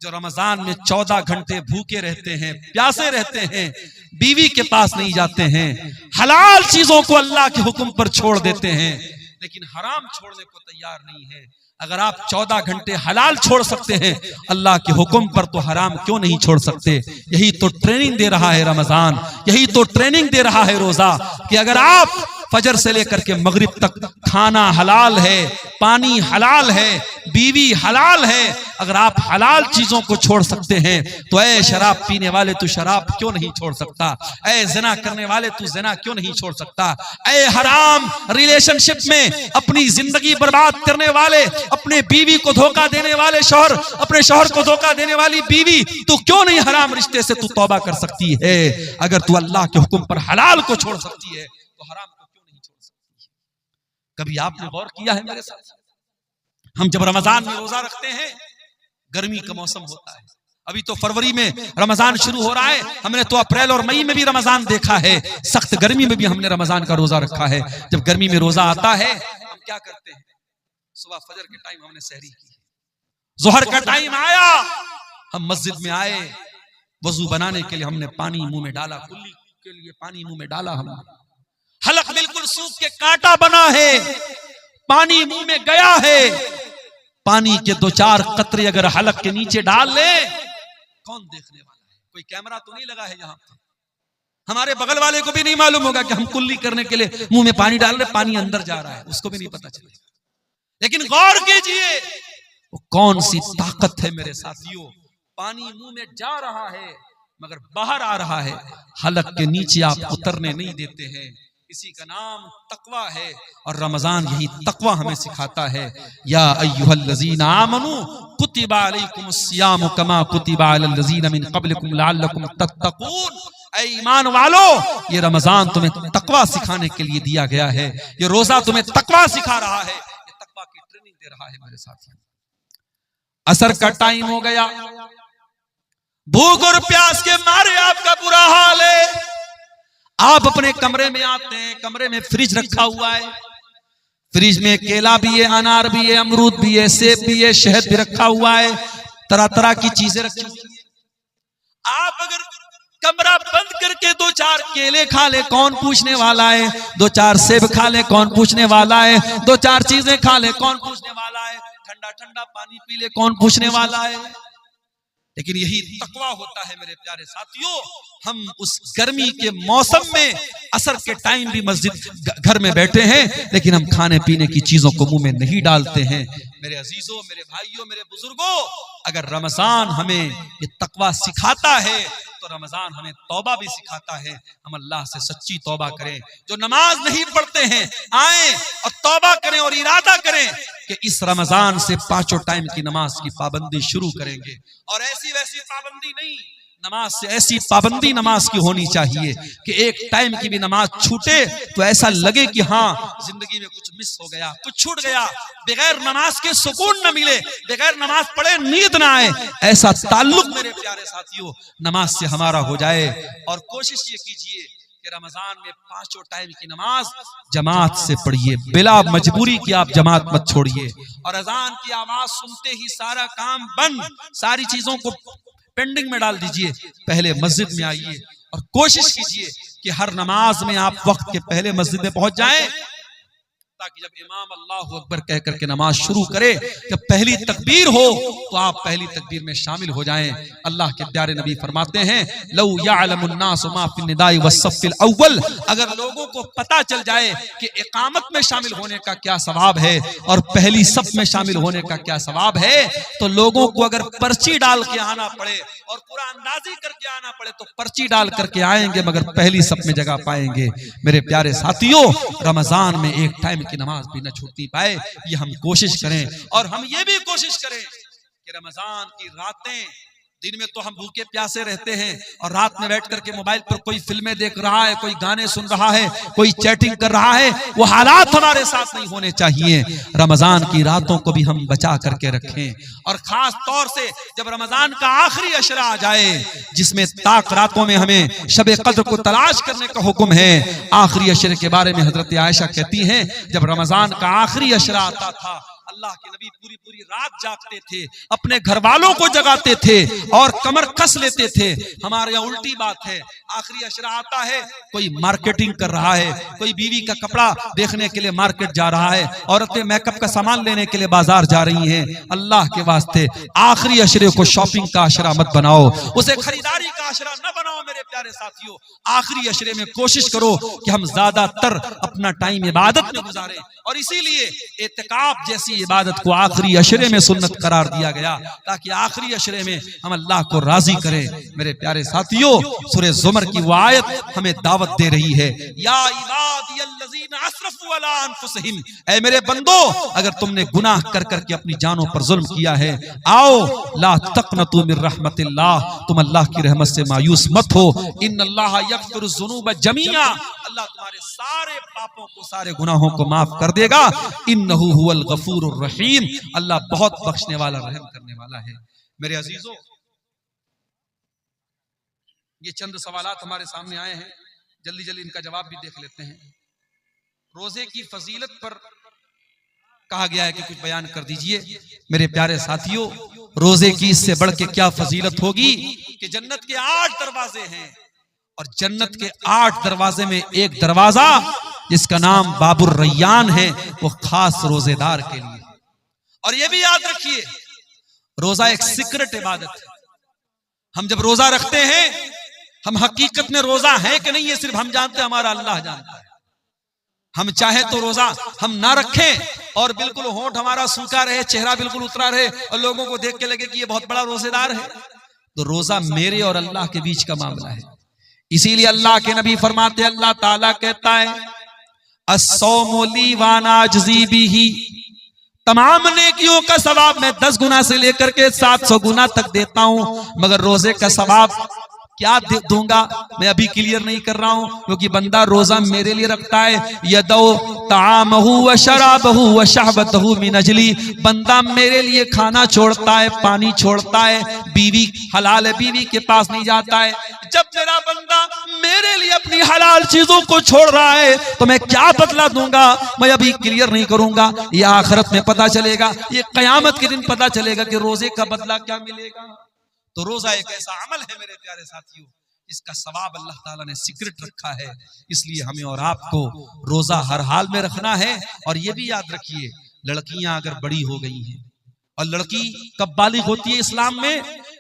जो रमजान में 14 घंटे भूखे रहते हैं, प्यासे रहते हैं, बीवी के पास नहीं जाते हैं, हलाल चीजों को अल्लाह के हुक्म पर छोड़ देते हैं, लेकिन हराम छोड़ने को तैयार नहीं है। अगर आप 14 घंटे हलाल छोड़ सकते हैं, अल्लाह के हुक्म पर तो हराम क्यों नहीं छोड़ सकते? यही तो ट्रेनिंग दे रहा है रमजान, यही तो ट्रेनिंग दे रहा है रोजा, कि अगर आप फजर से लेकर के मगरिब तक खाना हलाल है, पानी हलाल है, बीवी हलाल है, अगर आप हलाल चीजों को छोड़ सकते हैं तो ऐ शराब पीने वाले तू शराब क्यों नहीं छोड़ सकता, ऐ जिना करने वाले तू जिना क्यों नहीं छोड़ सकता, ऐ हराम रिलेशनशिप में अपनी जिंदगी बर्बाद करने वाले, अपने बीवी को धोखा देने वाले शौहर, अपने शौहर को धोखा देने वाली बीवी, तू क्यों नहीं हराम रिश्ते से तू तौबा कर सकती है। अगर तू अल्लाह के हुक्म पर हलाल को छोड़ सकती है तो हराम को क्यों नहीं छोड़ सकती है। कभी आपने गौर किया है मेरे साथ, हम जब रमजान में रोजा रखते हैं, गर्मी का मौसम होता है, अभी तो फरवरी में रमजान शुरू हो रहा है, हमने तो अप्रैल और मई में भी रमजान देखा है, सख्त गर्मी में भी हमने रमजान का रोजा रखा है। जब गर्मी में रोजा आता है हम क्या करते हैं, सुबह फजर के टाइम हमने सहरी की, जोहर का टाइम आया, हम मस्जिद में आए, वजू बनाने के लिए हमने पानी मुंह में डाला, कुल्ली के लिए पानी मुंह में डाला, हमने हलक बिल्कुल सूख के कांटा बना है, पानी मुंह में गया है, पानी के 2-4 कतरे अगर हलक के नीचे डाल ले, कौन देखने वाला है, कोई कैमरा तो नहीं लगा है यहाँ पे, हमारे बगल वाले को भी नहीं मालूम होगा कि हम कुल्ली करने के लिए मुंह में पानी डाल रहे, पानी अंदर जा रहा है, उसको भी नहीं पता चलेगा। लेकिन गौर कीजिए वो कौन सी ताकत है मेरे साथियों, पानी मुंह में जा रहा है मगर बाहर आ रहा है, हलक के नीचे आप उतरने नहीं देते हैं। इसी का नाम तकवा है और रमजान यही तकवा हमें सिखाता है। या अय्युहल्लज़ीना आमनू कुतिबा अलैकुमुस्सियामु कमा कुतिबा अलल्लज़ीना मिन क़ब्लिकुम लअल्लकुम तत्तक़ून। ऐ ईमान वालो, ये रमजान तुम्हें तकवा सिखाने के लिए दिया गया है, ये रोजा तुम्हें तकवा सिखा रहा है, ये तकवा की ट्रेनिंग दे रहा है मेरे साथियों। असर का टाइम हो गया, भूख और प्यास के मारे आपका बुरा हाल है, आप अपने कमरे में आते हैं, कमरे में फ्रिज रखा हुआ है, फ्रिज में केला भी है, अनार भी है, अमरूद भी है, सेब भी है, शहद भी रखा हुआ है, तरह तरह की चीजें रखी हुई है। आप अगर कमरा बंद करके 2-4 केले खा ले, कौन पूछने वाला है, 2-4 सेब खा ले, कौन पूछने वाला है, 2-4 चीजें खा ले, कौन पूछने वाला है, ठंडा ठंडा पानी पी ले, कौन पूछने वाला है। लेकिन यही तकवा होता है मेरे प्यारे साथियों, हम उस गर्मी के मौसम में असर के टाइम भी मस्जिद घर में बैठे हैं, लेकिन हम खाने पीने की चीजों को मुंह में नहीं डालते हैं। मेरे अजीजों, मेरे भाइयों, मेरे बुजुर्गों, अगर रमजान हमें ये तकवा सिखाता है तो रमजान हमें तौबा भी सिखाता है। हम अल्लाह से सच्ची तौबा करें, जो नमाज नहीं पढ़ते हैं आए और तौबा करें और इरादा करें कि इस रमजान से 5 टाइम की नमाज की पाबंदी शुरू करेंगे। और ऐसी वैसी पाबंदी नहीं, नमाज से ऐसी पाबंदी नमाज की होनी चाहिए कि एक टाइम की भी नमाज छूटे तो ऐसा लगे कि हाँ जिंदगी में कुछ मिस हो गया, कुछ छूट गया, बगैर नमाज के सुकून न मिले, बगैर नमाज पढ़े नींद ना आए, ऐसा ताल्लुक मेरे प्यारे साथियों नमाज से हमारा हो जाए। और कोशिश ये कीजिए कि रमजान में 5 टाइम की नमाज जमात से पढ़िए, बिला मजबूरी की आप जमात मत छोड़िए। और अजान की आवाज सुनते ही सारा काम बंद, सारी चीजों को पेंडिंग में डाल दीजिए, पहले मस्जिद में आइए और कोशिश कीजिए कि हर नमाज में आप वक्त के पहले मस्जिद में पहुंच जाएं, ताकि जब इमाम अल्लाहु अकबर कह करके नमाज शुरू करे, जब पहली तकबीर हो तो आप पहली तकबीर में शामिल हो जाएं। अल्लाह के प्यारे नबी फरमाते हैं, लौ यअलमुन नासु मा फिन निदाई वस्सफ़िल अव्वल, अगर लोगों को पता चल जाए कि इकामत में शामिल होने का क्या सवाब है और पहली सफ में शामिल होने का क्या सवाब है, तो लोगों को अगर पर्ची डाल के आना पड़े और पूरा अंदाजी करके आना पड़े तो पर्ची डाल करके आएंगे, मगर पहली सफ में जगह पाएंगे। मेरे प्यारे साथियों, रमजान में एक टाइम की नमाज भी न छूटती पाए, ये हम कोशिश करें। और हम ये भी कोशिश करें कि रमजान की रातें, दिन में तो हम भूखे प्यासे रहते हैं और रात में बैठ करके मोबाइल पर कोई फिल्में देख रहा है, कोई गाने सुन रहा है, कोई चैटिंग कर रहा है, वो हालात हमारे साथ नहीं होने चाहिए। रमजान की रातों को भी हम बचा करके रखें, और खास तौर से जब रमजान का आखिरी अशरा आ जाए, जिसमें ताक रातों में हमें शब कद्र को तलाश करने का हुक्म है। आखिरी अशरे के बारे में हजरत आयशा कहती हैं, जब रमजान का आखिरी अशरा आता था, अल्लाह के नबी पूरी पूरी रात जागते थे, अपने घर वालों को जगाते थे और कमर कस लेते थे। हमारे यहाँ उल्टी बात है, आखिरी अशरा आता है, कोई मार्केटिंग कर रहा है, कोई बीवी का कपड़ा देखने के लिए मार्केट जा रहा है, औरतें मेकअप का सामान लेने के लिए बाजार जा रही हैं। अल्लाह के वास्ते आखिरी अशरे को शॉपिंग का अशरा मत बनाओ, उसे खरीदारी का अशरा न बनाओ। मेरे प्यारे साथियों, आखिरी अशरे में कोशिश करो कि हम ज्यादातर अपना टाइम इबादत में गुजारें, और इसीलिए एतिकाफ जैसी इबादत को आखिरी अशरे में सुन्नत करार दिया गया ताकि आखिरी अशरे में हम अल्लाह को राजी करें। मेरे प्यारे साथियों, सूरह ज़ुमर की वो आयत हमें दावत दे रही है, या इबादियल्लज़ीना अस्रफू अला अनफुसिहिम, ऐ मेरे बंदो अगर तुमने गुनाह कर करके अपनी जानों पर जुल्म किया है, आओ ला तक़नतू मिर रहमतिल्लाह, तुम अल्लाह की रहमत से मायूस मत हो। इन्नल्लाह यग़फ़िरुज़्ज़ुनूब जमीआ, अल्लाह तुम्हारे सारे पापों को, सारे गुनाहों को माफ कर देगा। इन्नहु हुवल गफूरुर रहीम, अल्लाह बहुत बख्शने वाला, रहम करने वाला है। मेरे अजीजों, ये चंद सवालात हमारे सामने आए हैं, जल्दी जल्दी इनका जवाब भी देख लेते हैं। रोजे की फजीलत पर कहा गया है कि कुछ बयान कर दीजिए। मेरे प्यारे साथियों, रोजे की इससे बढ़ के क्या फजीलत होगी कि जन्नत के 8 दरवाजे हैं और जन्नत के 8 दरवाजे में एक दरवाजा जिसका नाम बाबुर रैयान है, वो खास रोजेदार के लिए। और ये भी याद रखिए, रोजा एक सीक्रेट इबादत है। हम जब रोजा रखते हैं, हम हकीकत में रोजा है कि नहीं ये सिर्फ हम जानते हैं, हमारा अल्लाह जानता है। हम चाहे तो रोजा हम ना रखें और बिल्कुल होंठ हमारा सूखा रहे, चेहरा बिल्कुल उतरा रहे और लोगों को देख के लगे कि ये बहुत बड़ा रोजेदार है, तो रोजा मेरे और अल्लाह के बीच का मामला है। इसीलिए अल्लाह के नबी फरमाते, अल्लाह ताला कहता है अस्सौमु ली व अना अजज़ी बिही, तमाम नेकियों का सवाब मैं 10 गुना से लेकर के 700 गुना तक देता हूं, मगर रोजे का सवाब क्या दूंगा मैं अभी क्लियर नहीं कर रहा हूं, क्योंकि बंदा रोजा मेरे लिए रखता है। यदौ तामहु व शराबहु व शहवतहु मिन अजली, बंदा मेरे लिए खाना छोड़ता है, पानी छोड़ता है, बीवी हलाल है बीवी के पास नहीं जाता है। जब मेरा बंदा मेरे लिए अपनी हलाल चीजों को छोड़ रहा है तो मैं क्या बदला दूंगा मैं अभी क्लियर नहीं करूंगा, ये आखिरत में पता चलेगा, ये कयामत के दिन पता चलेगा कि रोजे का बदला क्या मिलेगा। तो रोजा एक ऐसा अमल है मेरे प्यारे साथियों, इसका सवाब अल्लाह ताला ने सीक्रेट रखा है, इसलिए हमें और आपको रोजा हर हाल में रखना है। और ये भी याद रखिए, लड़कियां अगर बड़ी हो गई हैं, और लड़की कब बालिग होती है इस्लाम में,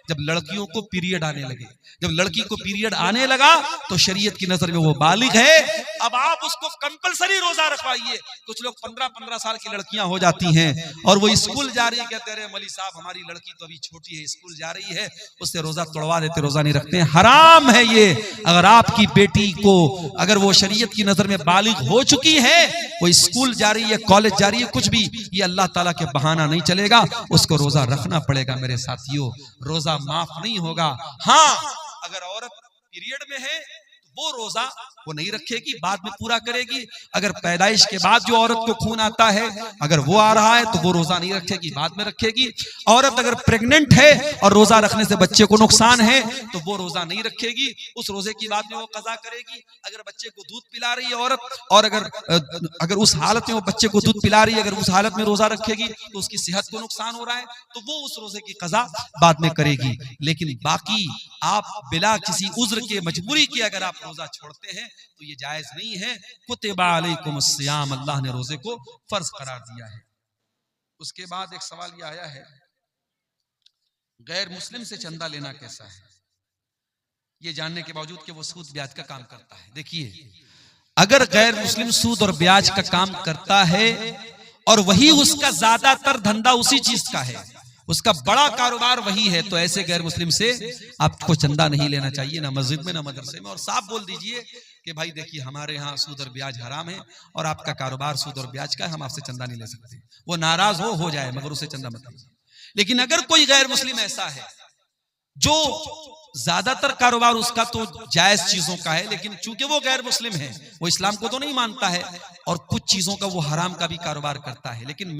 जब लड़कियों को पीरियड आने लगे। जब लड़की को पीरियड आने लगा तो शरीयत की नजर में वो बालिग है, अब आप उसको कंपलसरी रोजा रखवाइए। कुछ लोग 15-15 साल की लड़कियां हो जाती हैं और वो स्कूल जा रही है, कहते रहे मौलवी साहब हमारी लड़की तो अभी छोटी है, स्कूल जा रही है, उससे रोजा तोड़वा देते, रोजा नहीं रखते हैं। हराम है ये। अगर आपकी बेटी को, अगर वो शरीयत की नजर में बालिग हो चुकी है, वो स्कूल जा रही है, कॉलेज जा रही है, कुछ भी, ये अल्लाह ताला के बहाना नहीं चलेगा, उसको रोजा रखना पड़ेगा। मेरे साथियों, रोजा माफ नहीं होगा। हाँ, अगर औरत पीरियड में है तो वो रोजा वो नहीं रखेगी, बाद में पूरा करेगी। अगर पैदाइश के बाद जो औरत को खून आता है, अगर वो आ रहा है तो वो रोजा नहीं रखेगी, बाद में रखेगी। औरत अगर प्रेग्नेंट है और रोजा रखने से बच्चे को नुकसान है तो वो रोजा नहीं रखेगी, उस रोजे की बाद में वो कज़ा करेगी। अगर बच्चे को दूध पिला रही है औरत, और अगर उस हालत में वो बच्चे को दूध पिला रही है, अगर उस हालत में रोजा रखेगी तो उसकी सेहत को नुकसान हो रहा है, तो वो उस रोजे की कज़ा बाद में करेगी। लेकिन बाकी आप बिला किसी उज्र के, मजबूरी के अगर आप रोजा छोड़ते हैं तो ये जायज नहीं है। कुतिबा अलैकुमुस सियाम, अल्लाह ने रोजे को फर्ज करार दिया है। उसके बाद एक सवाल ये आया है, गैर मुस्लिम से चंदा लेना कैसा है, ये जानने के बावजूद कि वो सूद ब्याज का काम करता है। देखिए, अगर गैर मुस्लिम सूद और ब्याज का काम करता है और वही उसका ज्यादातर धंधा उसी चीज का है, उसका बड़ा कारोबार वही है, तो ऐसे गैर मुस्लिम से आपको चंदा नहीं लेना चाहिए, ना मस्जिद में ना मदरसे में। और साफ बोल दीजिए कि भाई देखिए हमारे यहाँ सूद और ब्याज हराम है और आपका कारोबार सूद और ब्याज का है, हम आपसे चंदा नहीं ले सकते। वो नाराज हो जाए मगर उसे चंदा मत लीजिए। लेकिन अगर कोई गैर मुस्लिम ऐसा है जो ज्यादातर कारोबार उसका तो जायज चीजों का है, लेकिन चूंकि वो गैर मुस्लिम है, वो इस्लाम को तो नहीं मानता है, और कुछ चीजों का वो हराम का भी कारोबार करता है, लेकिन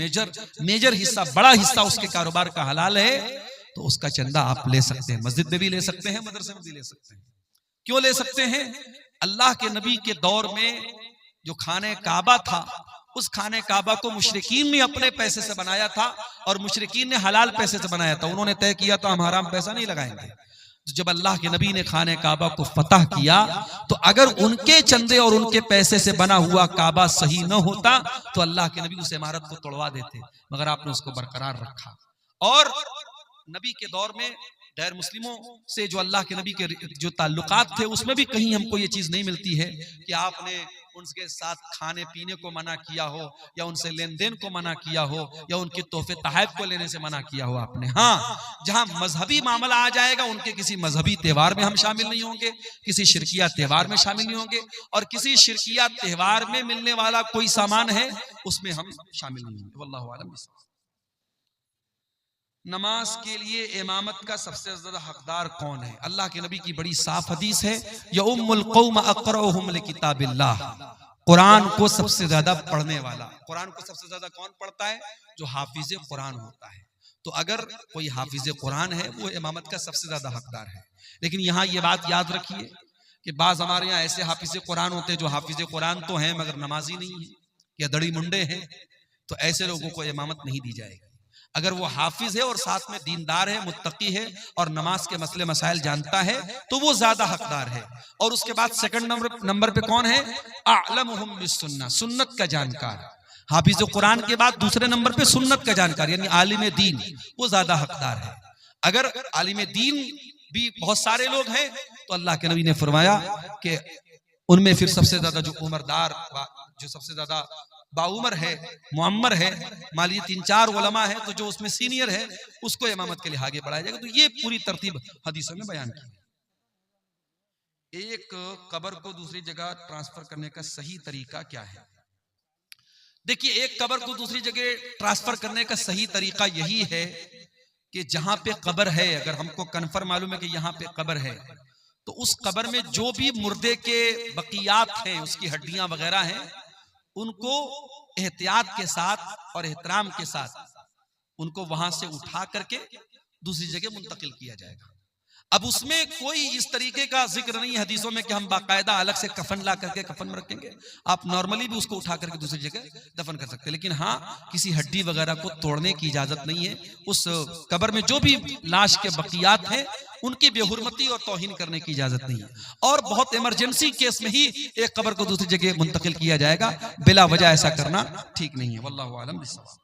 मेजर हिस्सा, बड़ा हिस्सा उसके कारोबार का हलाल है, तो उसका चंदा आप ले सकते हैं। मस्जिद में भी ले सकते हैं, मदरसे में भी ले सकते हैं। क्यों ले सकते हैं? अल्लाह के नबी के दौर में जो खाने काबा था, उस खाने काबा को मुशरिकीन ने अपने पैसे से बनाया था और मुशरिकीन ने हलाल पैसे से बनाया था। उन्होंने तय किया था हम हराम पैसा नहीं लगाएंगे। तो जब अल्लाह के नबी ने खाने काबा को फतह किया, तो अगर उनके चंदे और उनके पैसे से बना हुआ काबा सही न होता तो अल्लाह के नबी उस इमारत को तोड़वा देते, मगर आपने उसको बरकरार रखा। और नबी के दौर में गैर मुस्लिमों से जो अल्लाह के नबी के जो ताल्लुकात थे, उसमें भी कहीं हमको ये चीज नहीं मिलती है कि आपने उनके साथ खाने पीने को मना किया हो, या उनसे लेन देन को मना किया हो, या उनके तोहफे तहफ़ को लेने से मना किया हो आपने। हाँ, जहां मजहबी मामला आ जाएगा, उनके किसी मजहबी त्योहार में हम शामिल नहीं होंगे, किसी शिरकिया त्योहार में शामिल नहीं होंगे, और किसी शिरकिया त्योहार में मिलने वाला कोई सामान है उसमें हम शामिल नहीं होंगे। वल्लाहु आलम। नमाज के लिए इमामत का सबसे ज्यादा हकदार कौन है? अल्लाह के नबी की बड़ी साफ हदीस है, या उम्मुल कौम अक़रउहुम लिकिताबिल्लाह, कुरान को सबसे ज्यादा पढ़ने वाला। कुरान को सबसे ज्यादा कौन पढ़ता है? जो हाफिज कुरान होता है। तो अगर कोई हाफिज कुरान है वो इमामत का सबसे ज्यादा हकदार है। लेकिन यहाँ ये बात याद रखिए कि बाज हमारे यहाँ ऐसे हाफिज कुरान होते हैं जो हाफिज कुरान तो हैं मगर नमाजी नहीं है, या दड़ी मुंडे हैं, तो ऐसे लोगों को इमामत नहीं दी जाएगी। अगर वो हाफिज है और साथ में दीनदार है, मुत्तकी है और नमाज के मसले मसाइल जानता है, तो वो ज्यादा हकदार है। और उसके बाद सेकंड नंबर पे कौन है? अअलमुहुम बिस्सुन्नह, सुन्नत का जानकार। हाफिज कुरान के बाद दूसरे नंबर पे सुन्नत का जानकार यानी आलिम दीन, वो ज्यादा हकदार है। अगर आलिम दीन भी बहुत सारे लोग हैं तो अल्लाह के नबी ने फरमाया कि उनमें फिर सबसे ज्यादा जो उम्रदार, जो सबसे ज्यादा बाउमर है, मुअम्मर है, मालिए 3-4 उलमा है, तो जो उसमें सीनियर है उसको इमामत के लिए आगे बढ़ाया जाएगा। तो ये पूरी तरतीब हदीसों में बयान की। एक कब्र को दूसरी जगह ट्रांसफर करने का सही तरीका क्या है? देखिए, एक कब्र को दूसरी जगह ट्रांसफर करने का सही तरीका यही है कि जहां पे कब्र है, अगर हमको कन्फर्म मालूम है कि यहाँ पे कब्र है, तो उस कब्र में जो भी मुर्दे के बकियात हैं, उसकी हड्डियां वगैरह हैं, उनको एहतियात के साथ और एहतराम के साथ उनको वहां से उठा करके दूसरी जगह मुंतकिल किया जाएगा। अब उसमें कोई इस तरीके का जिक्र नहीं है हदीसों में कि हम बाकायदा अलग से कफन ला करके कफन में रखेंगे। आप नॉर्मली भी उसको उठा करके दूसरी जगह दफन कर सकते हैं, लेकिन हाँ, किसी हड्डी वगैरह को तोड़ने की इजाजत नहीं है। उस कब्र में जो भी लाश के बकियात हैं उनकी बेहुरमती और तौहीन करने की इजाजत नहीं है। और बहुत इमरजेंसी केस में ही एक कब्र को दूसरी जगह मुंतकिल किया जाएगा, बिला वजह ऐसा करना ठीक नहीं है। वल्लाहु आलम बिस्सवाब।